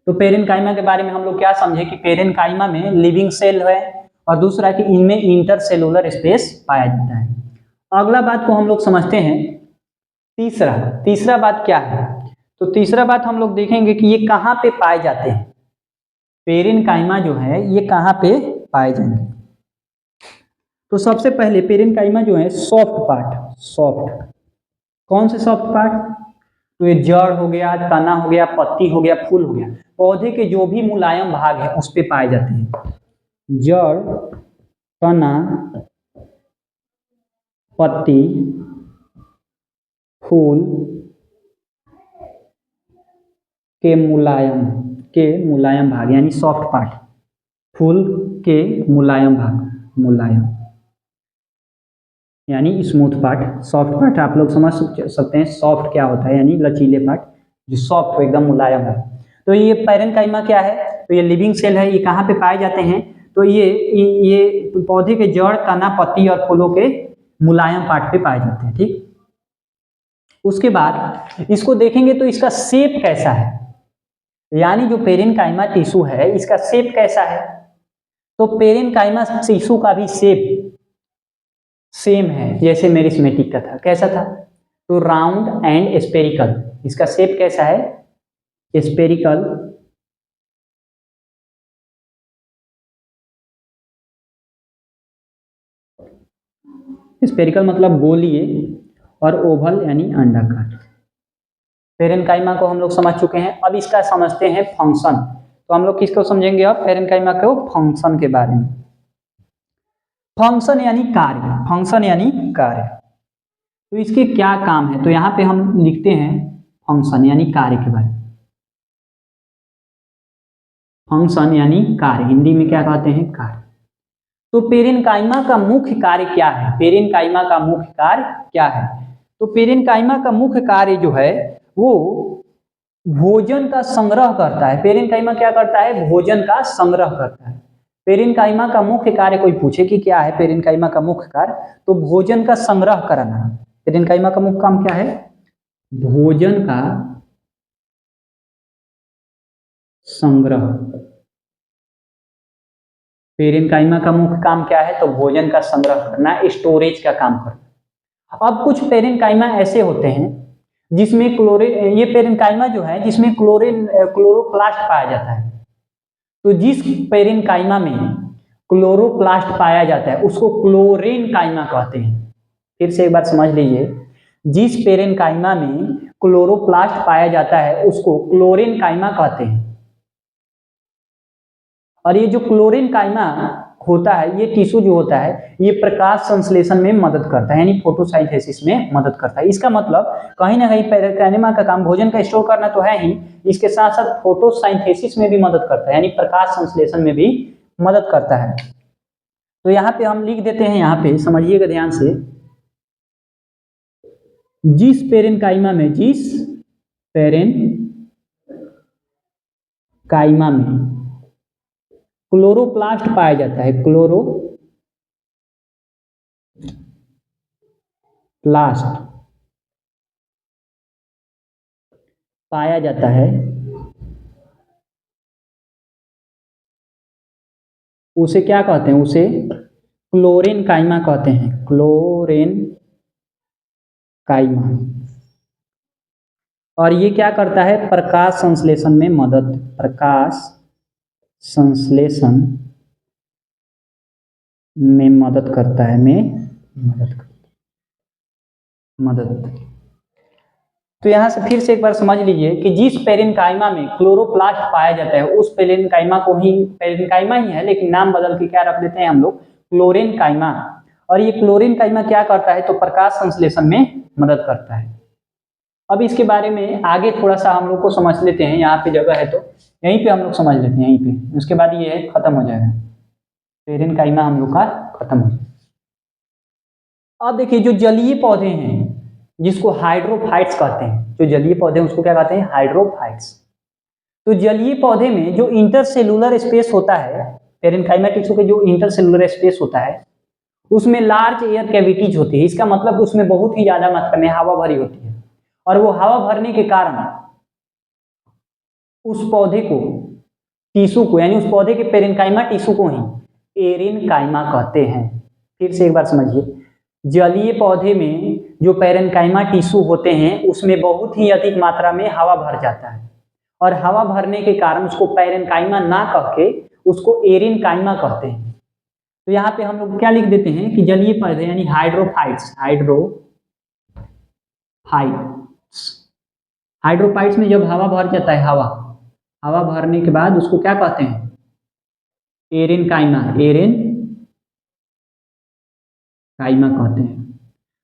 तो पेरेनकाइमा के बारे में हम लोग क्या समझे कि पेरेनकाइमा में लिविंग सेल है और दूसरा कि इनमें इंटरसेलुलर स्पेस पाया जाता है। अगला बात को हम लोग समझते हैं तीसरा बात क्या है? तो तीसरा बात हम लोग देखेंगे कि ये कहाँ पे पाए जाते हैं। पेरेनकाइमा जो है ये कहाँ पे पाए जाएंगे? तो सबसे पहले पेरेनकाइमा जो है सॉफ्ट पार्ट, सॉफ्ट, कौन से सॉफ्ट पार्ट? तो ये जड़ हो गया, तना हो गया, पत्ती हो गया, फूल हो गया, पौधे के जो भी मुलायम भाग है उस पे पाए जाते हैं। जड़, तना, पत्ती, फूल के मुलायम भाग यानी सॉफ्ट पार्ट, फूल के मुलायम भाग, मुलायम यानी स्मूथ पार्ट। सॉफ्ट पार्ट आप लोग समझ सकते हैं सॉफ्ट क्या होता है, यानी लचीले पार्ट जो सॉफ्ट हो, एकदम मुलायम है। तो ये पेरेनकाइमा क्या है? तो ये लिविंग सेल है। ये कहाँ पे पाए जाते हैं? तो ये पौधे के जड़, तना, पत्ती और फूलों के मुलायम पार्ट पे पाए जाते हैं। ठीक, उसके बाद इसको देखेंगे तो इसका शेप कैसा है, यानी जो पेरेनकाइमा टिश्यू है इसका शेप कैसा है? तो पेरेनकाइमा टिश्यू का भी शेप सेम है जैसे मेरिस्मेटिक का था। कैसा था? तो राउंड एंड स्पेरिकल। इसका शेप कैसा है? स्पेरिकल, स्पेरिकल मतलब गोलीय, और ओवल यानी अंडाकार। पेरेनकाइमा को हम लोग समझ चुके हैं। अब इसका समझते हैं फंक्शन। तो हम लोग किसको समझेंगे अब? पेरेनकाइमा को फंक्शन के बारे में। फंक्शन यानी कार्य, फंक्शन यानी कार्य। तो इसके क्या काम है? तो यहाँ पे हम लिखते हैं फंक्शन यानी कार्य के बारे में। फंक्शन यानी कार्य, हिंदी में क्या कहते हैं? कार्य। तो पेरेनकाइमा का मुख्य कार्य क्या है? पेरेनकाइमा का मुख्य कार्य क्या है? तो पेरेनकाइमा का मुख्य कार्य जो है वो भोजन का संग्रह करता है। पेरेनकाइमा क्या करता है? भोजन का संग्रह करता है। पेरेनकाइमा का मुख्य कार्य, कोई पूछे कि क्या है पेरेनकाइमा का मुख्य कार्य, तो भोजन का संग्रह करना। पेरेनकाइमा का मुख्य काम क्या है? भोजन का संग्रह। पेरेनकाइमा का मुख्य काम क्या है? तो भोजन का संग्रह करना, स्टोरेज का काम करना। अब कुछ पेरेनकाइमा ऐसे होते हैं जिसमें ये पेरेनकाइमा जो है जिसमें क्लोरोप्लास्ट पाया जाता है। तो जिस पेरेनकाइमा में क्लोरोप्लास्ट पाया जाता है उसको क्लोरेनकाइमा कहते हैं। फिर से एक बार समझ लीजिए, जिस पेरेन्काइमा में क्लोरोप्लास्ट पाया जाता है उसको क्लोरेन्काइमा कहते हैं। और ये जो क्लोरेन्काइमा होता है, ये टिश्यू जो होता है ये प्रकाश संश्लेषण में मदद करता है, यानी फोटोसिंथेसिस में मदद करता है। इसका मतलब कहीं ना कहीं पेरेन्काइमा का काम भोजन का स्टोर करना तो है ही, इसके साथ साथ फोटोसिंथेसिस में भी मदद करता है, यानी प्रकाश संश्लेषण में भी मदद करता है। तो यहाँ पे हम लिख देते हैं, यहाँ पे समझिएगा ध्यान से, जिस पेरेन्काइमा में क्लोरोप्लास्ट पाया जाता है, क्लोरोप्लास्ट पाया जाता है उसे क्या कहते हैं, उसे क्लोरेन्काइमा कहते हैं, क्लोरेन्काइमा। और ये क्या करता है, प्रकाश संश्लेषण में मदद, प्रकाश संश्लेषण में मदद करता है, मदद। तो यहां से फिर से एक बार समझ लीजिए कि जिस पेरेन्काइमा में क्लोरोप्लास्ट पाया जाता है उस पेरेन्काइमा को ही, पेरेन्काइमा ही है लेकिन नाम बदल के क्या रख देते हैं हम लोग, क्लोरेन्काइमा। और ये क्लोरेन्काइमा क्या करता है, तो प्रकाश संश्लेषण में मदद करता है। अब इसके बारे में आगे थोड़ा सा हम लोग को समझ लेते हैं, यहाँ पे जगह है तो यहीं पे हम लोग समझ लेते हैं, यहीं पे, उसके बाद ये खत्म हो जाएगा, पेरेन्काइमा हम लोग का खत्म हो जाएगा। अब देखिए, जो जलीय पौधे हैं जिसको हाइड्रोफाइट्स कहते हैं, जो जलीय पौधे हैं उसको क्या कहते हैं, हाइड्रोफाइट्स। तो जलीय पौधे में जो इंटरसेलुलर स्पेस होता है, पेरेन्काइमा टिश्यू के जो इंटरसेलुलर स्पेस होता है उसमें लार्ज एयर कैविटीज होती है। इसका मतलब उसमें बहुत ही ज्यादा मात्रा में हवा भरी होती है, और वो हवा भरने के कारण उस पौधे को, टिश्यू को, यानी उस पौधे के पेरेन्काइमा टिश्यू को ही एरेन्काइमा कहते हैं। फिर से एक बार समझिए, जलीय पौधे में जो पेरेन्काइमा टिश्यू होते हैं उसमें बहुत ही अधिक मात्रा में हवा भर जाता है, और हवा भरने के कारण उसको पेरेन्काइमा ना कह के उसको एरेन्काइमा कहते हैं। तो यहाँ पे हम लोग क्या लिख देते हैं कि जलीय पौधे यानी हाइड्रोफाइट्स, हाइड्रोफाइट्स में जब हवा भर जाता है, हवा भरने के बाद उसको क्या कहते हैं, एरेन्काइमा कहते हैं।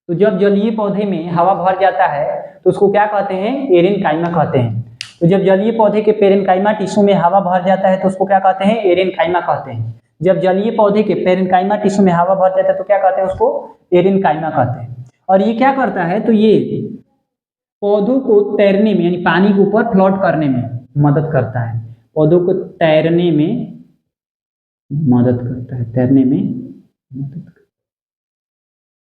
तो जब जलीय पौधे में हवा भर जाता है तो उसको क्या कहते हैं, एरेन्काइमा कहते हैं। तो जब जलीय पौधे के पेरेन्काइमा टिश्यू में हवा भर जाता है तो उसको क्या कहते हैं, एरेन्काइमा कहते हैं। जब जलीय पौधे के पेरेन्काइमा टिश्यू में हवा भर जाता है तो क्या कहते हैं, उसको एरेन्काइमा कहते हैं। और ये क्या करता है, तो ये पौधों को तैरने में, यानी पानी के ऊपर फ्लोट करने में मदद करता है, पौधों को तैरने में मदद करता है, तैरने में मदद करता है।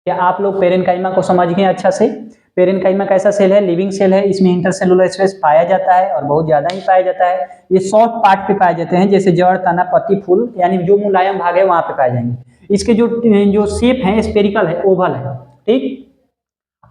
क्या आप लोग पेरेन्काइमा को समझ गए अच्छा से? पेरेन्काइमा कैसा सेल है, लिविंग सेल है, इसमें इंटरसेलुलर स्पेस पाया जाता है और बहुत ज्यादा ही पाया जाता है। ये सॉफ्ट पार्ट पे पाए जाते हैं, जैसे जड़, तना, पत्ती, फूल, यानी जो मुलायम भाग है वहां पे पाए जाएंगे। इसके जो शेप है स्पेरिकल है, ओवल है, ठीक।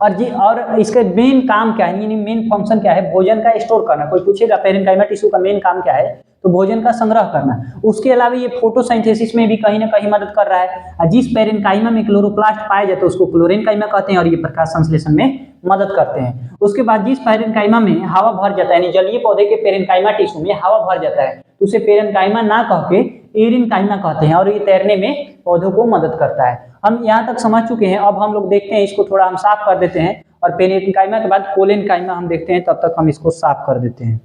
और इसका मेन काम क्या है, यानी मेन फंक्शन क्या है, भोजन का स्टोर करना। कोई पूछेगा पेरेन्काइमा टिश्यू का मेन काम क्या है, तो भोजन का संग्रह करना। उसके अलावा ये फोटोसिंथेसिस में भी कहीं ना कहीं मदद कर रहा है। जिस पेरेन्काइमा में क्लोरोप्लास्ट पाया जाता है उसको क्लोरेन्काइमा कहते हैं, और ये प्रकाश संश्लेषण में मदद करते हैं। उसके बाद जिस पेरेन्काइमा में हवा भर जाता है, यानी जलीय पौधे के पेरेन्काइमा टिश्यू में हवा भर जाता है, तो उसे पेरेन्काइमा ना कह के एरेन्काइमा कहते हैं, और ये तैरने में पौधों को मदद करता है। हम यहाँ तक समझ चुके हैं। अब हम लोग देखते हैं, इसको थोड़ा हम साफ कर देते हैं, और पेरेन्काइमा के बाद कोलेन्काइमा हम देखते हैं, तब तक हम इसको साफ कर देते हैं।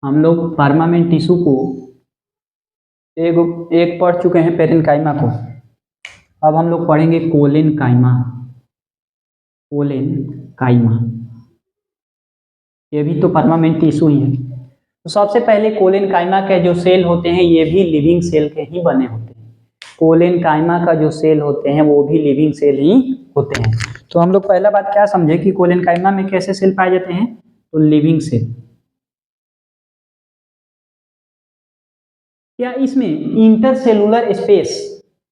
हम लोग परमानेंट टिश्यू को एक पढ़ चुके हैं, पेरेन्काइमा को। अब हम लोग पढ़ेंगे कोलेन्काइमा। ये भी तो परमानेंट टिश्यू ही है। तो सबसे पहले कोलेन्काइमा के जो सेल होते हैं ये भी लिविंग सेल के ही बने होते हैं। कोलेन्काइमा का जो सेल होते हैं वो भी लिविंग सेल ही होते हैं। तो हम लोग पहला बात क्या समझे कि कोलेनकाइमा में कैसे सेल पाए जाते हैं, तो लिविंग सेल। क्या इसमें इंटरसेलुलर स्पेस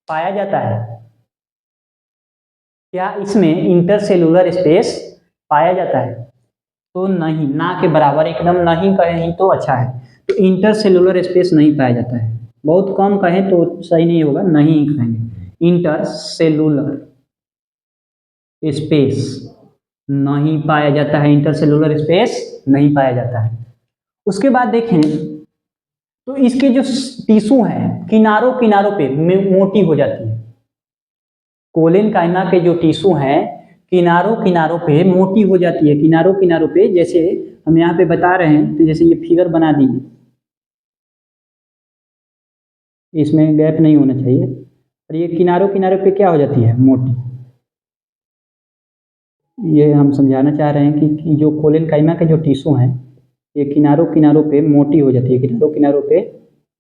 पाया जाता है? क्या इसमें इंटरसेलुलर स्पेस पाया जाता है? तो नहीं, ना के बराबर, एकदम नहीं कहें तो अच्छा है। तो इंटरसेलुलर स्पेस नहीं पाया जाता है, बहुत कम कहें तो सही नहीं होगा, नहीं कहेंगे। इंटरसेलुलर स्पेस नहीं पाया जाता है, इंटरसेलुलर स्पेस नहीं पाया जाता है। उसके बाद देखें तो इसके जो टिश्यू हैं किनारों किनारों पे मोटी हो जाती है। कोलेनकाइमा के जो टिश्यू हैं किनारों किनारों पे मोटी हो जाती है, किनारों किनारों पे, जैसे हम यहाँ पे बता रहे हैं, तो जैसे ये फिगर बना दीजिए, इसमें गैप नहीं होना चाहिए, और ये किनारों किनारों पे क्या हो जाती है, मोटी। ये हम समझाना चाह रहे हैं कि जो कोलेनकाइमा के जो टिश्यू हैं ये किनारों किनारों पे मोटी हो जाती है, किनारों किनारों पे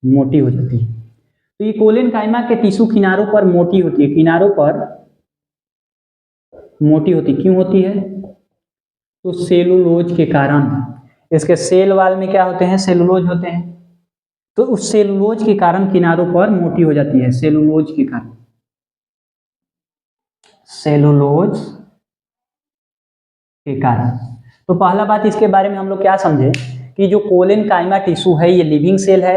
मोटी हो जाती है। तो ये कोलेनकाइमा के टिश्यू किनारों पर मोटी होती है, किनारों पर मोटी होती, क्यों होती है? तो सेलुलोज के कारण। इसके सेल वाल में क्या होते हैं, सेलुलोज होते हैं, तो उस सेलुलोज के कारण किनारों पर मोटी हो जाती है, सेलुलोज के कारण, सेलुलोज के कारण। तो पहला बात इसके बारे में हम लोग क्या समझे कि जो कोलेनकाइमा टिश्यू है ये लिविंग सेल है,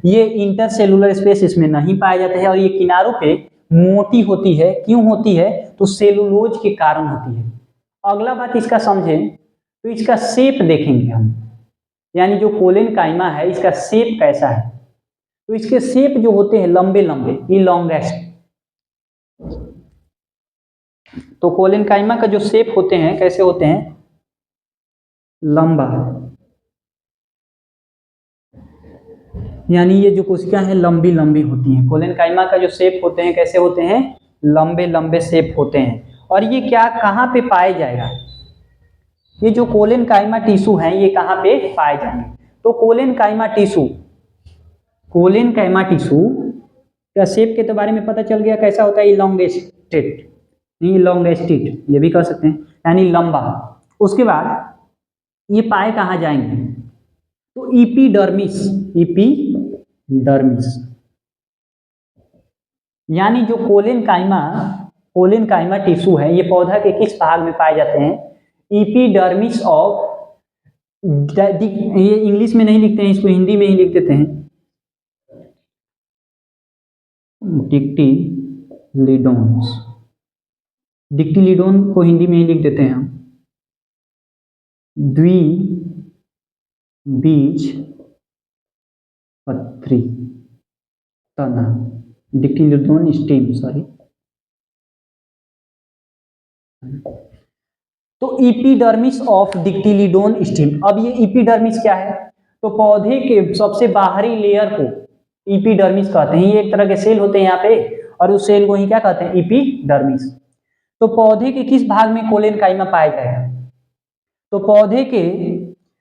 ये इंटरसेलुलर स्पेस इसमें नहीं पाया जाता है, और ये किनारों पे मोटी होती है, क्यों होती है? तो सेलुलोज के कारण होती है। अगला बात इसका समझें तो इसका शेप देखेंगे हम, यानी जो कोलेनकाइमा है इसका शेप कैसा है, तो इसके शेप जो होते हैं लंबे लंबे, इलॉन्गेस्ट। तो कोलेनकाइमा का जो शेप होते हैं कैसे होते हैं, लंबा, यानी ये जो कोशिका है लंबी लंबी होती हैं। कोलेनकाइमा का जो शेप होते हैं कैसे होते हैं, लंबे लंबे शेप होते हैं। और ये क्या कहाँ पे पाए जाएगा, ये जो कोलेनकाइमा टिश्यू है ये कहाँ पे पाए जाएंगे? तो कोलेनकाइमा टिश्यू, कोलेनकाइमा टिश्यू का शेप के तो बारे में पता चल गया, कैसा होता है, इलॉन्गेटेड, इलॉन्गेटेड ये भी कह सकते हैं, यानी लंबा। उसके बाद ये पाए कहाँ जाएंगे, तो इपीडर्मिस, इपीडर्मिस, यानी जो कोलेनकाइमा, कोलेनकाइमा टिश्यू है ये पौधा के किस भाग में पाए जाते हैं, इपीडर्मिस ऑफ, ये इंग्लिश में नहीं लिखते हैं, इसको हिंदी में ही लिख देते हैं, डिक्टिलिडोन्स, डिक्टिलिडोन को हिंदी में ही लिख देते हैं हम, द्विबीज पत्री तना, डिक्टिलिडोन स्टेम, सॉरी। तो इपीडर्मिस ऑफ डिक्टिलिडोन स्टेम, अब ये इपीडर्मिस क्या है, तो पौधे के सबसे बाहरी लेयर को इपीडर्मिस कहते हैं। ये एक तरह के सेल होते हैं यहाँ पे, और उस सेल को ही क्या कहते हैं, इपीडर्मिस। तो पौधे के किस भाग में कोलेनकाइमा पाया जाएगा, तो पौधे के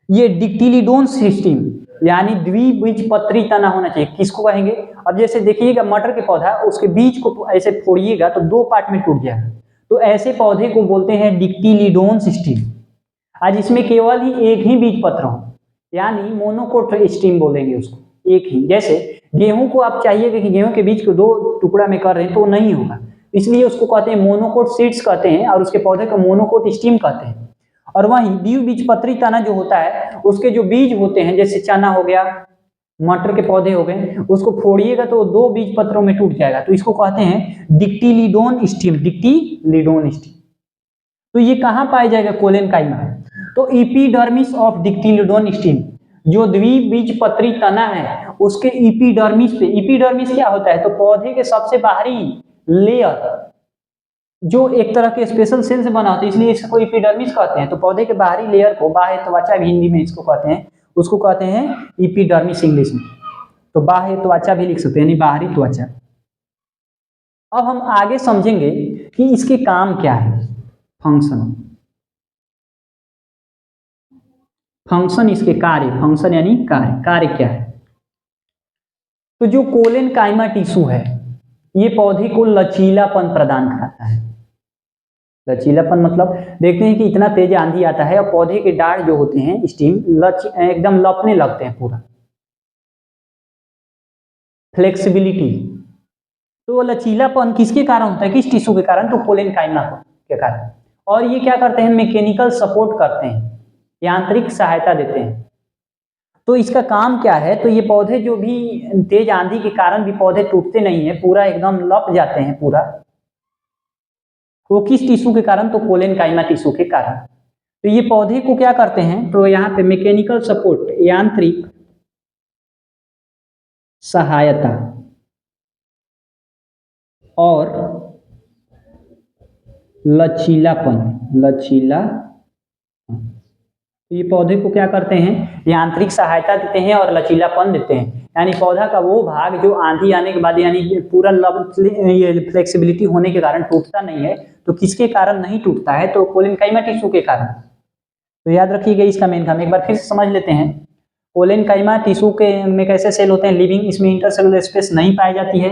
ये डिक्टिलिडोन सिस्टम, यानी द्विबीजपत्री तना होना चाहिए, किसको कहेंगे? अब जैसे देखिएगा मटर के पौधा, उसके बीज को ऐसे फोड़िएगा तो दो पार्ट में टूट जाएगा, तो ऐसे पौधे को बोलते हैं डिक्टिलिडोन सिस्टम। आज इसमें केवल ही एक ही बीज पत्र हो, यानी मोनोकोट स्टीम बोलेंगे उसको, एक ही। जैसे गेहूं को आप चाहिए कि गेहूं के बीज को दो टुकड़ा में कर रहे हैं तो नहीं होगा, इसलिए उसको कहते हैं मोनोकोट सीड्स कहते हैं, और उसके पौधे को मोनोकोट स्टीम कहते हैं। और वहीं द्विबीजपत्री तना जो होता है उसके जो बीज होते हैं, जैसे चना हो गया, मटर के पौधे हो गए, उसको फोड़िएगा तो दो बीज पत्रों में टूट जाएगा, तो इसको कहते हैं डिक्टिलिडोन स्टीम, डिक्टिलिडोन स्टीम। तो ये कहाँ पाया जाएगा कोलेनकाइमा, तो इपीडर्मिस ऑफ डिक्टिलिडोन स्टीम, जो द्विबीजपत्री तना है उसके इपीडर्मिस पे, इपीडर्मिस क्या होता है, तो पौधे के सबसे बाहरी लेयर जो एक तरह के स्पेशल सेल से बना होता है, इसलिए इसको इपीडर्मिस कहते हैं। तो पौधे के बाहरी लेयर को बाह्य त्वचा भी हिंदी में इसको कहते हैं, उसको कहते हैं इपीडर्मिस इंग्लिश में। तो बाह्य त्वचा भी लिख सकते हैं, यानी बाहरी त्वचा। अब हम आगे समझेंगे कि इसके काम क्या है, फंक्शन, फंक्शन इसके कार्य, फंक्शन यानी कार्य, कार्य क्या है। तो जो कोलेनकाइमा टिश्यू है ये पौधे को लचीलापन प्रदान कराता है, लचीलापन मतलब देखते हैं कि इतना तेज आंधी आता है और पौधे के डाढ़ जो होते हैं स्टीम एकदम लपने लगते हैं पूरा। फ्लेक्सिबिलिटी, तो वो लचीलापन किसके कारण होता है, किस टिश्यू के कारण, तो कोलेनकाइमा के कारण। और ये क्या करते हैं, मैकेनिकल सपोर्ट करते हैं, यांत्रिक सहायता देते हैं। तो इसका काम क्या है, तो ये पौधे जो भी तेज आंधी के कारण भी पौधे टूटते नहीं है, पूरा एकदम लप जाते हैं पूरा, वो किस टिश्यू के कारण, तो कोलेनकाइमा टिश्यू के कारण। तो ये पौधे को क्या करते हैं, तो यहाँ पे मैकेनिकल सपोर्ट, यांत्रिक सहायता और लचीला, तो ये पौधे को क्या करते हैं, यांत्रिक सहायता देते हैं और लचीलापन देते हैं। यानी पौधा का वो भाग जो आंधी आने के बाद यानी पूरा ये फ्लेक्सिबिलिटी होने के कारण टूटता नहीं है, तो किसके कारण नहीं टूटता है, तो कोलेनकाइमा टिश्यू के कारण। तो याद रखिएगा इसका मेन काम, एक बार फिर से समझ लेते हैं। कोलेनकाइमा टिश्यू के में कैसे सेल होते हैं, लिविंग, इसमें इंटरसेलुलर स्पेस नहीं पाई जाती है,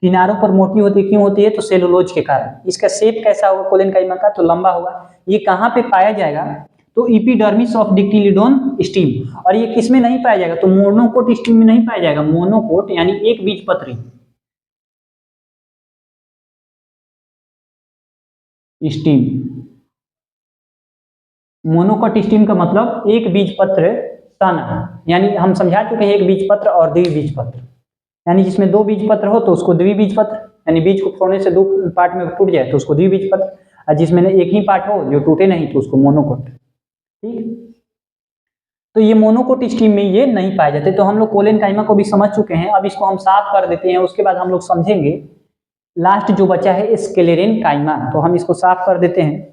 किनारों पर मोटी होती है, क्यों होती है, तो सेलुलोज के कारण। इसका शेप कैसा होगा कोलेनकाइमा का, तो लंबा होगा। ये कहाँ पे पाया जाएगा, तो इपिडर्मिस ऑफ डिक्टिलिडोन स्टीम, और ये किस में नहीं पाया जाएगा, तो मोनोकोट स्टीम में नहीं पाया जाएगा। मोनोकोट यानी एक बीजपत्री स्टीम, मोनोकोट स्टीम का मतलब एक बीजपत्र तना, यानी हम समझा चुके हैं एक बीजपत्र और द्विबीजपत्र, यानी जिसमें दो बीजपत्र हो तो उसको द्विबीजपत्र, यानी बीज को फोड़ने से दो पार्ट में टूट जाए तो उसको द्विबीजपत्र, और जिसमें एक ही पार्ट हो जो टूटे नहीं तो उसको मोनोकोट। ठीक, तो ये मोनोकोट स्टीम में ये नहीं पाए जाते। तो हम लोग कोलेनकाइमा को भी समझ चुके हैं, अब इसको हम साफ कर देते हैं, उसके बाद हम लोग समझेंगे लास्ट जो बचा है स्क्लेरेनकाइमा, तो हम इसको साफ कर देते हैं।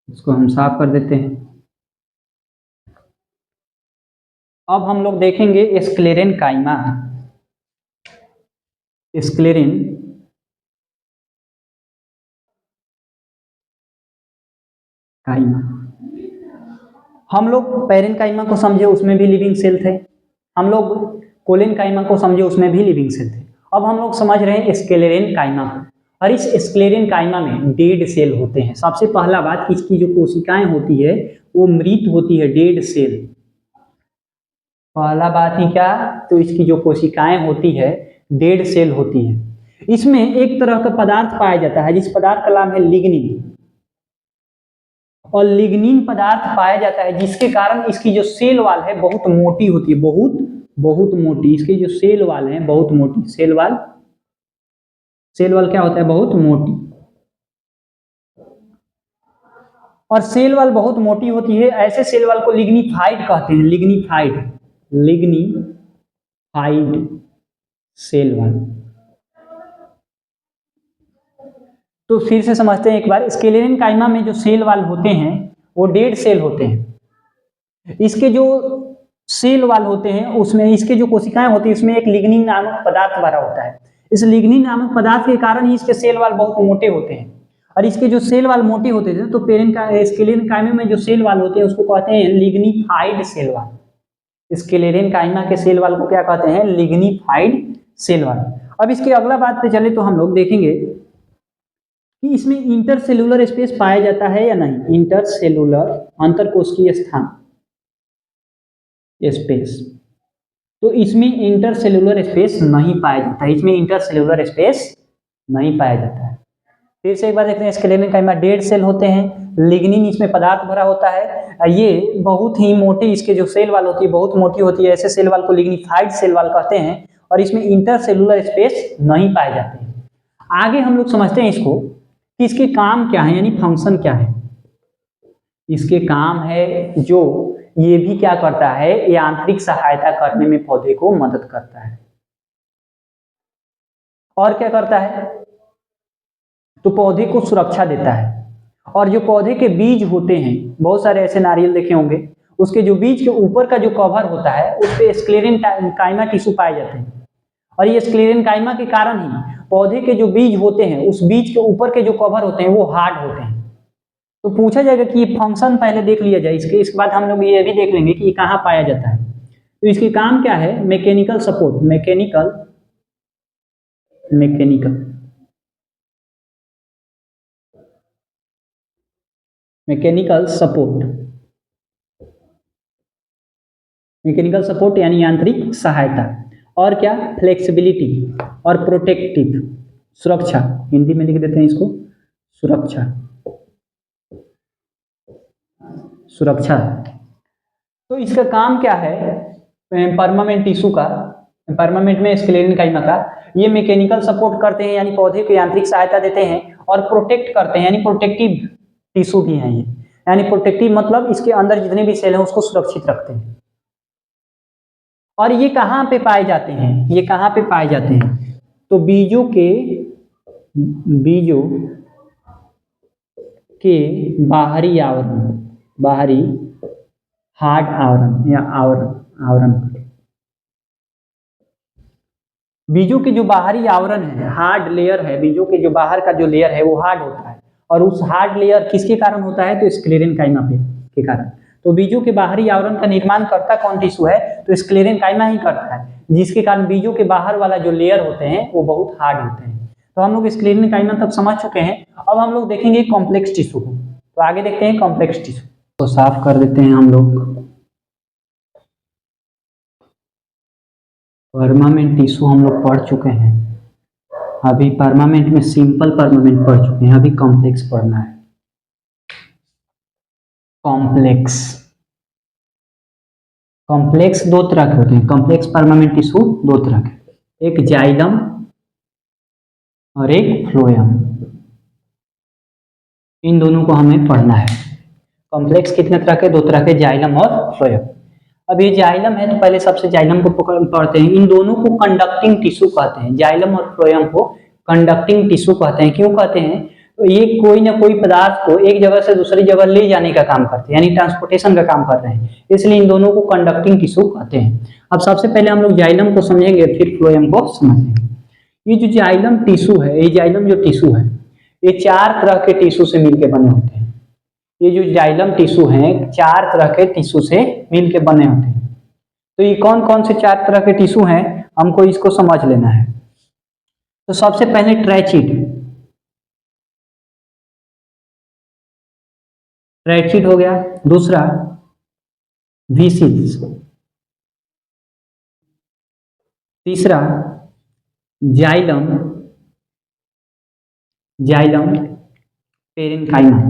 इसको हम साफ कर देते हैं। अब हम लोग देखेंगे स्क्लेरेनकाइमा, स्क्लेरेन काइमा। हम लोग पैरेनकाइमा को समझे, उसमें भी लिविंग सेल थे। हम लोग कोलेनकाइमा को समझे, उसमें भी लिविंग सेल थे। अब हम लोग समझ रहे हैं स्क्लेरेनकाइमा को, और इस स्क्लेरेनकाइमा में डेड सेल होते हैं। सबसे पहला बात, इसकी जो कोशिकाएं होती है वो मृत होती है, डेड सेल। पहला बात ही क्या, तो इसकी जो कोशिकाएं होती है डेड सेल होती है। इसमें एक तरह का पदार्थ पाया जाता है जिस पदार्थ का नाम है लिग्निन, और लिग्निन पदार्थ पाया जाता है जिसके कारण इसकी जो सेल वाल है बहुत मोटी होती है, बहुत मोटी। इसकी जो सेल वाल है बहुत मोटी, सेल वाल क्या होता है, बहुत मोटी, और सेल वाल बहुत मोटी होती है। ऐसे सेल वाल को लिग्निफाइड कहते हैं, लिग्निफाइड सेल वाल। तो फिर से समझते हैं एक बार, स्क्लेरेनकाइमा में जो सेल वाल होते हैं वो डेड सेल होते हैं। इसके जो सेल वाल होते हैं उसमें इसके जो कोशिकाएं होती है उसमें एक लिग्निन नामक पदार्थ भरा होता है। इस लिग्निन नामक पदार्थ के कारण ही इसके सेल वाल बहुत मोटे होते हैं, और इसके जो सेल वाल मोटे होते थे तो स्क्लेरेनकाइमा में जो सेल वाल होते हैं उसको कहते हैं लिग्निफाइड सेल वाल। स्क्लेरेनकाइमा के सेल वाल को क्या कहते हैं, लिग्निफाइड सेल वाल। अब इसके अगला बात पे चले तो हम लोग देखेंगे कि इसमें इंटरसेलुलर स्पेस पाया जाता है या नहीं। इंटरसेलुलर अंतरकोशिकीय स्थान स्पेस, तो इसमें इंटरसेलुलर स्पेस नहीं पाया जाता है, इसमें इंटरसेलुलर स्पेस नहीं पाया जाता है। फिर से एक बार देखते हैं, स्क्लेरेनकाइमा डेड सेल होते हैं, लिग्निन इसमें पदार्थ भरा होता है, ये बहुत ही मोटे, इसके जो सेल वाल होती है बहुत मोटी होती है, ऐसे सेल वाल को लिग्निफाइड सेल वाल कहते हैं, और इसमें इंटरसेलुलर स्पेस नहीं पाए जाते हैं। आगे हम लोग समझते हैं इसको कि इसके काम क्या है, यानी फंक्शन क्या है। इसके काम है जो ये भी क्या करता है, यांत्रिक सहायता करने में पौधे को मदद करता है। और क्या करता है, तो पौधे को सुरक्षा देता है। और जो पौधे के बीज होते हैं, बहुत सारे ऐसे नारियल देखे होंगे, उसके जो बीज के ऊपर का जो कवर होता है उस पे स्क्लेरेनकाइमा टिश्यू पाए जाते हैं, और ये स्क्लेरेनकाइमा के कारण ही पौधे के जो बीज होते हैं उस बीज के ऊपर के जो कवर होते हैं वो हार्ड होते हैं। तो पूछा जाएगा कि ये फंक्शन पहले देख लिया जाए इसके बाद हम लोग ये भी देख लेंगे कि ये कहाँ पाया जाता है। तो इसके काम क्या है, mechanical support, mechanical support, mechanical support यानी यांत्रिक सहायता, और क्या, फ्लेक्सिबिलिटी और प्रोटेक्टिव, सुरक्षा, हिंदी में लिख देते हैं इसको सुरक्षा, सुरक्षा। तो इसका काम क्या है, परमानेंट टिश्यू का, परमानेंट में स्क्लेरेन्काइमा का, ये मैकेनिकल सपोर्ट करते हैं यानी पौधे को यांत्रिक सहायता देते हैं, और प्रोटेक्ट करते हैं यानी प्रोटेक्टिव टिश्यू भी है ये, यानी प्रोटेक्टिव मतलब इसके अंदर जितने भी सेल हैं उसको सुरक्षित रखते हैं। और ये कहाँ पे पाए जाते हैं, ये कहाँ पे पाए जाते हैं, तो बीजों के बाहरी आवरण, बाहरी हार्ड आवरण या आवरण, बीजों के जो बाहरी आवरण है, हार्ड लेयर है, बीजों के जो बाहर का जो लेयर है वो हार्ड होता है, और उस हार्ड लेयर किसके कारण होता है, तो स्क्लेरेन्काइमा के कारण। तो बीजों के बाहरी आवरण का निर्माण करता कौन टिश्यू है, तो स्क्लेरेन्काइमा ही करता है, जिसके कारण बीजों के बाहर वाला जो लेयर होते हैं वो बहुत हार्ड होते हैं। तो हम लोग स्क्लेरेन्काइमा तक समझ चुके हैं। अब हम लोग देखेंगे कॉम्प्लेक्स टिश्यू को, तो आगे देखते हैं कॉम्प्लेक्स टिश्यू। तो साफ कर देते हैं हम लोग, परमानेंट टिश्यू हम लोग पढ़ चुके हैं, अभी परमानेंट में सिंपल परमानेंट पढ़ चुके हैं, अभी कॉम्प्लेक्स पढ़ना है। कॉम्प्लेक्स दो तरह के होते हैं, कॉम्प्लेक्स परमानेंट टिश्यू दो तरह के, एक जाइलम और एक फ्लोएम, इन दोनों को हमें पढ़ना है। कॉम्प्लेक्स कितने तरह के, दो तरह के, जाइलम और फ्लोएम। अब ये जाइलम है तो पहले सबसे जाइलम को पढ़ते हैं। इन दोनों को कंडक्टिंग टिश्यू कहते हैं, जाइलम और फ्लोएम को कंडक्टिंग टिश्यू कहते हैं। क्यों कहते हैं, तो ये कोई ना कोई पदार्थ को एक जगह से दूसरी जगह ले जाने का काम करते हैं, यानी ट्रांसपोर्टेशन का काम कर रहे हैं, इसलिए इन दोनों को कंडक्टिंग टिश्यू कहते हैं। अब सबसे पहले हम लोग जाइलम को समझेंगे, फिर फ्लोएम को समझेंगे। ये जो जाइलम टिश्यू है, ये जाइलम जो टिश्यू है, ये चार तरह के टिश्यू से मिलकर बने होते हैं। ये जो जाइलम टिश्यू है, चार तरह के टिश्यू से मिलकर बने होते हैं। तो ये कौन कौन से चार तरह के टिश्यू हैं, हमको इसको समझ लेना है। तो सबसे पहले ट्रैचिड हो गया, दूसरा विसिल्स, तीसरा जाइलम पेरेन्काइमा,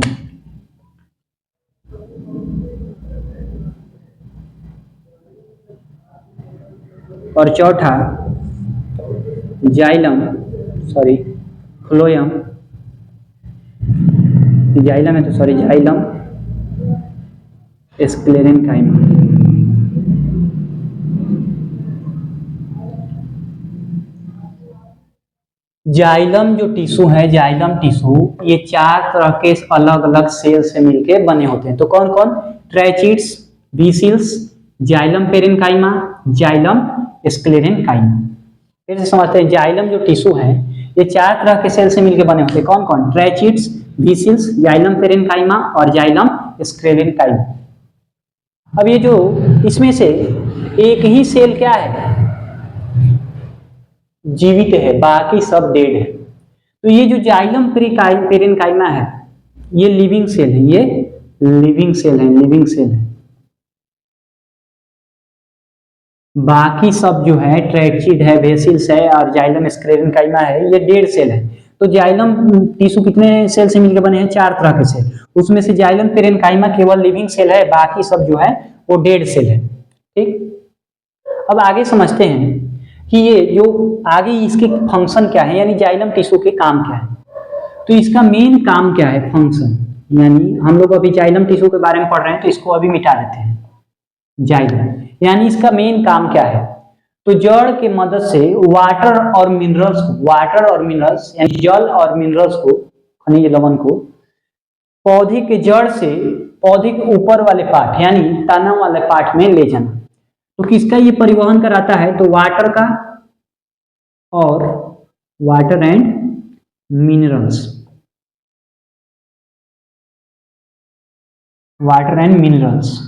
और चौथा फ्लोएम, जाइलम है तो जाइलम स्क्लेरेन्काइमा। जाइलम जो टिश्यू है, जाइलम टिश्यू ये चार तरह के अलग अलग सेल से मिलके बने होते हैं। तो कौन कौन, ट्रैचिड्स, विसिल्स, जाइलम पेरेन्काइमा, जाइलम स्क्लेरेन्काइमा। फिर से समझते हैं, जाइलम जो टिश्यू है ये चार तरह के सेल से मिलकर बने होते हैं। कौन कौन, ट्रैचिड्स, विसिल्स, जाइलम पेरेन्काइमा और जाइलम स्क्लेरेन्काइमा। अब ये जो इसमें से एक ही सेल क्या है, जीवित है, बाकी सब डेड है। तो ये जो जाइलम पेरेन्काइमा है ये लिविंग सेल है, ये लिविंग सेल है। बाकी सब जो है, ट्रैचिड है, वेसिल्स है और जाइलम स्क्लेरेन्काइमा है, ये डेड सेल है। तो जाइलम टिश्यू कितने सेल से मिलकर बने हैं, चार तरह के सेल, उसमें से जाइलम पेरेन्काइमा केवल लिविंग सेल है, बाकी सब जो है वो डेड सेल है। ठीक, अब आगे समझते हैं कि ये जो आगे इसके फंक्शन क्या है, यानी जाइलम टिश्यू के काम क्या है। तो इसका मेन काम क्या है, फंक्शन, यानी हम लोग अभी जाइलम टिश्यू के बारे में पढ़ रहे हैं तो इसको अभी मिटा देते हैं। जाइलम यानी इसका मेन काम क्या है, तो जड़ के मदद से वाटर और मिनरल्स यानी जल और मिनरल्स को, खनिज लवण को पौधे के जड़ से पौधे के ऊपर वाले पार्ट यानी तना वाले पार्ट में ले जाना। तो किसका ये परिवहन कराता है, तो वाटर का और water and minerals, water and minerals,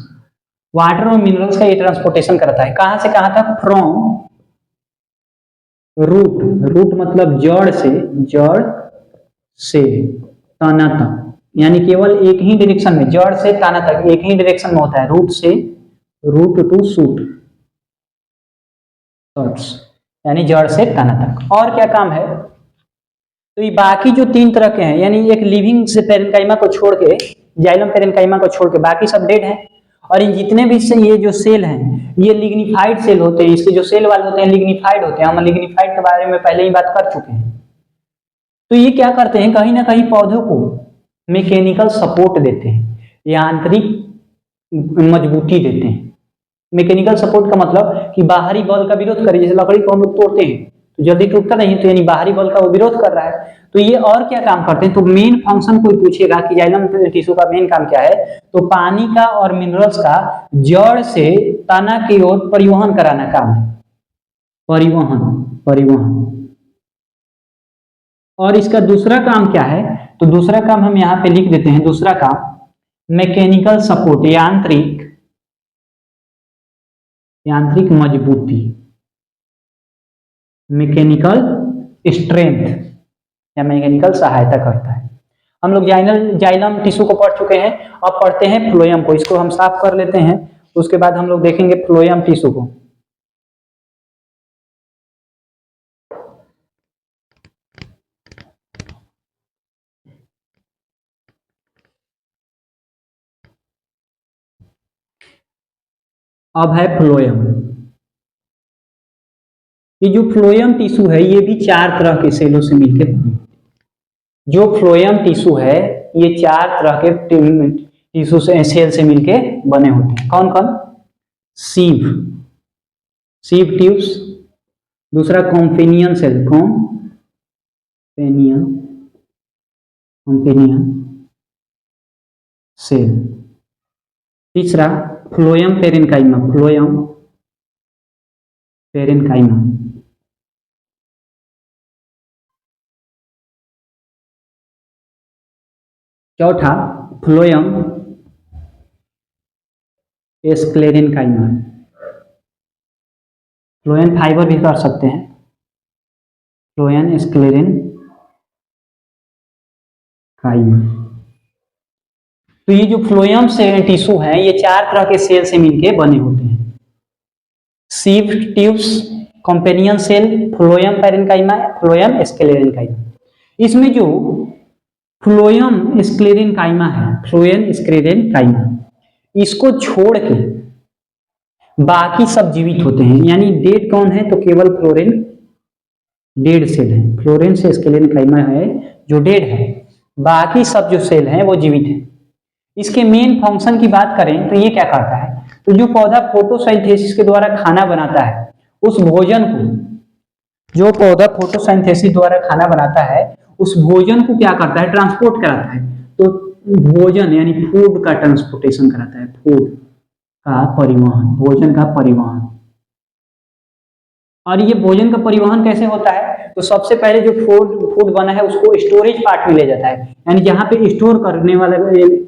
water और मिनरल्स का ये ट्रांसपोर्टेशन करता है। कहां से कहां तक? फ्रॉम रूट, रूट मतलब जड़ से, जड़ से तना तक, यानी केवल एक ही डायरेक्शन में, जड़ से तना तक एक ही डायरेक्शन में होता है, रूट से, रूट टू शूट, यानी जड़ से तना तक। और क्या काम है? तो ये बाकी जो 3 तरह के हैं, यानी एक लिविंग से पेरेन्काइमा को छोड़ के, जाइलम पेरेन्काइमा को छोड़ के बाकी सब डेड हैं। और इन जितने भी से ये जो सेल हैं, ये लिग्निफाइड सेल होते हैं। इसके जो सेल वाले होते हैं लिग्निफाइड होते हैं। हम लिग्निफाइड के बारे में पहले ही बात कर चुके हैं। तो ये क्या करते हैं, कहीं ना कहीं पौधों को मैकेनिकल सपोर्ट देते हैं, यांत्रिक मजबूती देते हैं। मैकेनिकल सपोर्ट का मतलब कि बाहरी बल का विरोध करे, जैसे लकड़ी को हम लोग तोड़ते हैं तो जल्दी टूटता नहीं, तो यानी बाहरी बल का वो विरोध कर रहा है। तो ये और क्या काम करते हैं? तो मेन फंक्शन कोई पूछेगा कि जाइलम टिश्यू का मेन काम क्या है, तो पानी का और मिनरल्स का जड़ से तना की ओर परिवहन कराना काम है, परिवहन, परिवहन। और इसका दूसरा काम क्या है? तो दूसरा काम हम यहाँ पे लिख देते हैं। दूसरा काम मैकेनिकल सपोर्ट, यांत्रिक, यांत्रिक मजबूती, मैकेनिकल स्ट्रेंथ या मैकेनिकल सहायता करता है। हम लोग जाइलम टिश्यू को पढ़ चुके हैं, अब पढ़ते हैं फ्लोएम को। इसको हम साफ कर लेते हैं, उसके बाद हम लोग देखेंगे फ्लोएम टिश्यू को। अब है फ्लोएम। ये जो फ्लोएम टिश्यू है ये भी 4 तरह के सेलों से मिलकर बनी। जो फ्लोएम टिश्यू है ये 4 तरह के टिश्यू से, सेल से मिलके बने होते हैं। कौन कौन? सीव, सीव ट्यूब्स, दूसरा companion cell, companion, companion cell, तीसरा फ्लोएम पेरेन्काइमा, फ्लोएम पेरेन्काइमा, चौथा फ्लोएम स्क्लेरेन्काइमा, फ्लोएम फाइबर भी कर सकते हैं, फ्लोएम स्क्लेरेन्काइमा। तो ये जो फ्लोएम से टिश्यू है ये 4 तरह के सेल से मिलके बने होते हैं। Sieve tubes, companion cell, phloem parenchyma, phloem sclerenchyma. इसमें जो फ्लोएम स्क्लेरेन्काइमा है, फ्लोएम स्क्लेरेन्काइमा, इसको छोड़ के बाकी सब जीवित होते हैं। यानी डेड कौन है? तो केवल फ्लोरेन डेड सेल है, फ्लोरेन से स्क्लेरेन्काइमा है जो डेड है, बाकी सब जो सेल हैं वो जीवित है। इसके मेन फंक्शन की बात करें तो ये क्या करता है? तो जो पौधा फोटोसिंथेसिस के द्वारा खाना बनाता है, उस भोजन को, जो पौधा फोटोसिंथेसिस द्वारा खाना बनाता है उस भोजन को क्या करता है? ट्रांसपोर्ट कराता है। तो भोजन यानी फूड का ट्रांसपोर्टेशन कराता है, फूड का परिवहन, भोजन का परिवहन। और ये भोजन का परिवहन कैसे होता है? तो सबसे पहले जो फूड बना है उसको स्टोरेज पार्ट में ले जाता है, यानी जहां पे स्टोर करने वाला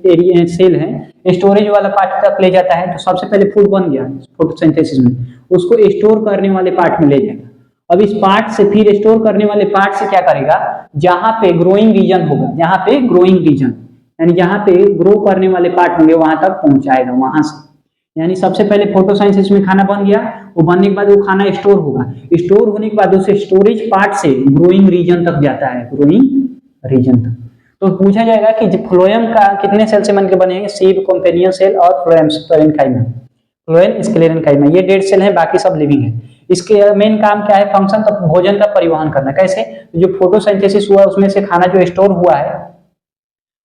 एरिया सेल है, स्टोरेज वाला पार्ट तक ले जाता है। तो सबसे पहले फूड बन गया फोटोसिंथेसिस में, उसको स्टोर करने वाले पार्ट में ले जाएगा। अब इस पार्ट से फिर स्टोर करने वाले पार्ट से क्या करेगा? जहां पे ग्रोइंग रीजन होगा, जहां पे ग्रोइंग रीजन यानी जहां पे ग्रो करने वाले पार्ट होंगे वहां तक पहुंचाएगा, वहां से। यानी सबसे पहले फोटोसिंथेसिस में खाना बन गया, वो बनने के बाद वो खाना स्टोर होगा, स्टोर होने के बाद उसे स्टोरेज पार्ट से ग्रोइंग रीजन तक जाता है, ग्रोइंग रीजन तक। तो पूछा जाएगा कि फ्लोएम का कितने सेल से बनकर बने हैं? सीव, कॉम्पेनियन सेल और फ्लोएम पेरेन्काइमा, फ्लोएम स्क्लेरेन्काइमा। ये डेड सेल है, बाकी सब लिविंग है। इसके मेन काम क्या है? फंक्शन, तो भोजन का परिवहन करना। कैसे? जो फोटोसिंथेसिस हुआ उसमें से खाना जो स्टोर हुआ है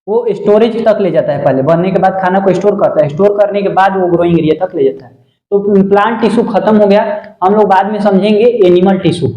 वो स्टोरेज तक ले जाता है, पहले बनने के बाद खाना को स्टोर करता है, स्टोर करने के बाद वो ग्रोइंग एरिया तक ले जाता है। तो प्लांट टिश्यू खत्म हो गया, हम लोग बाद में समझेंगे एनिमल टिश्यू।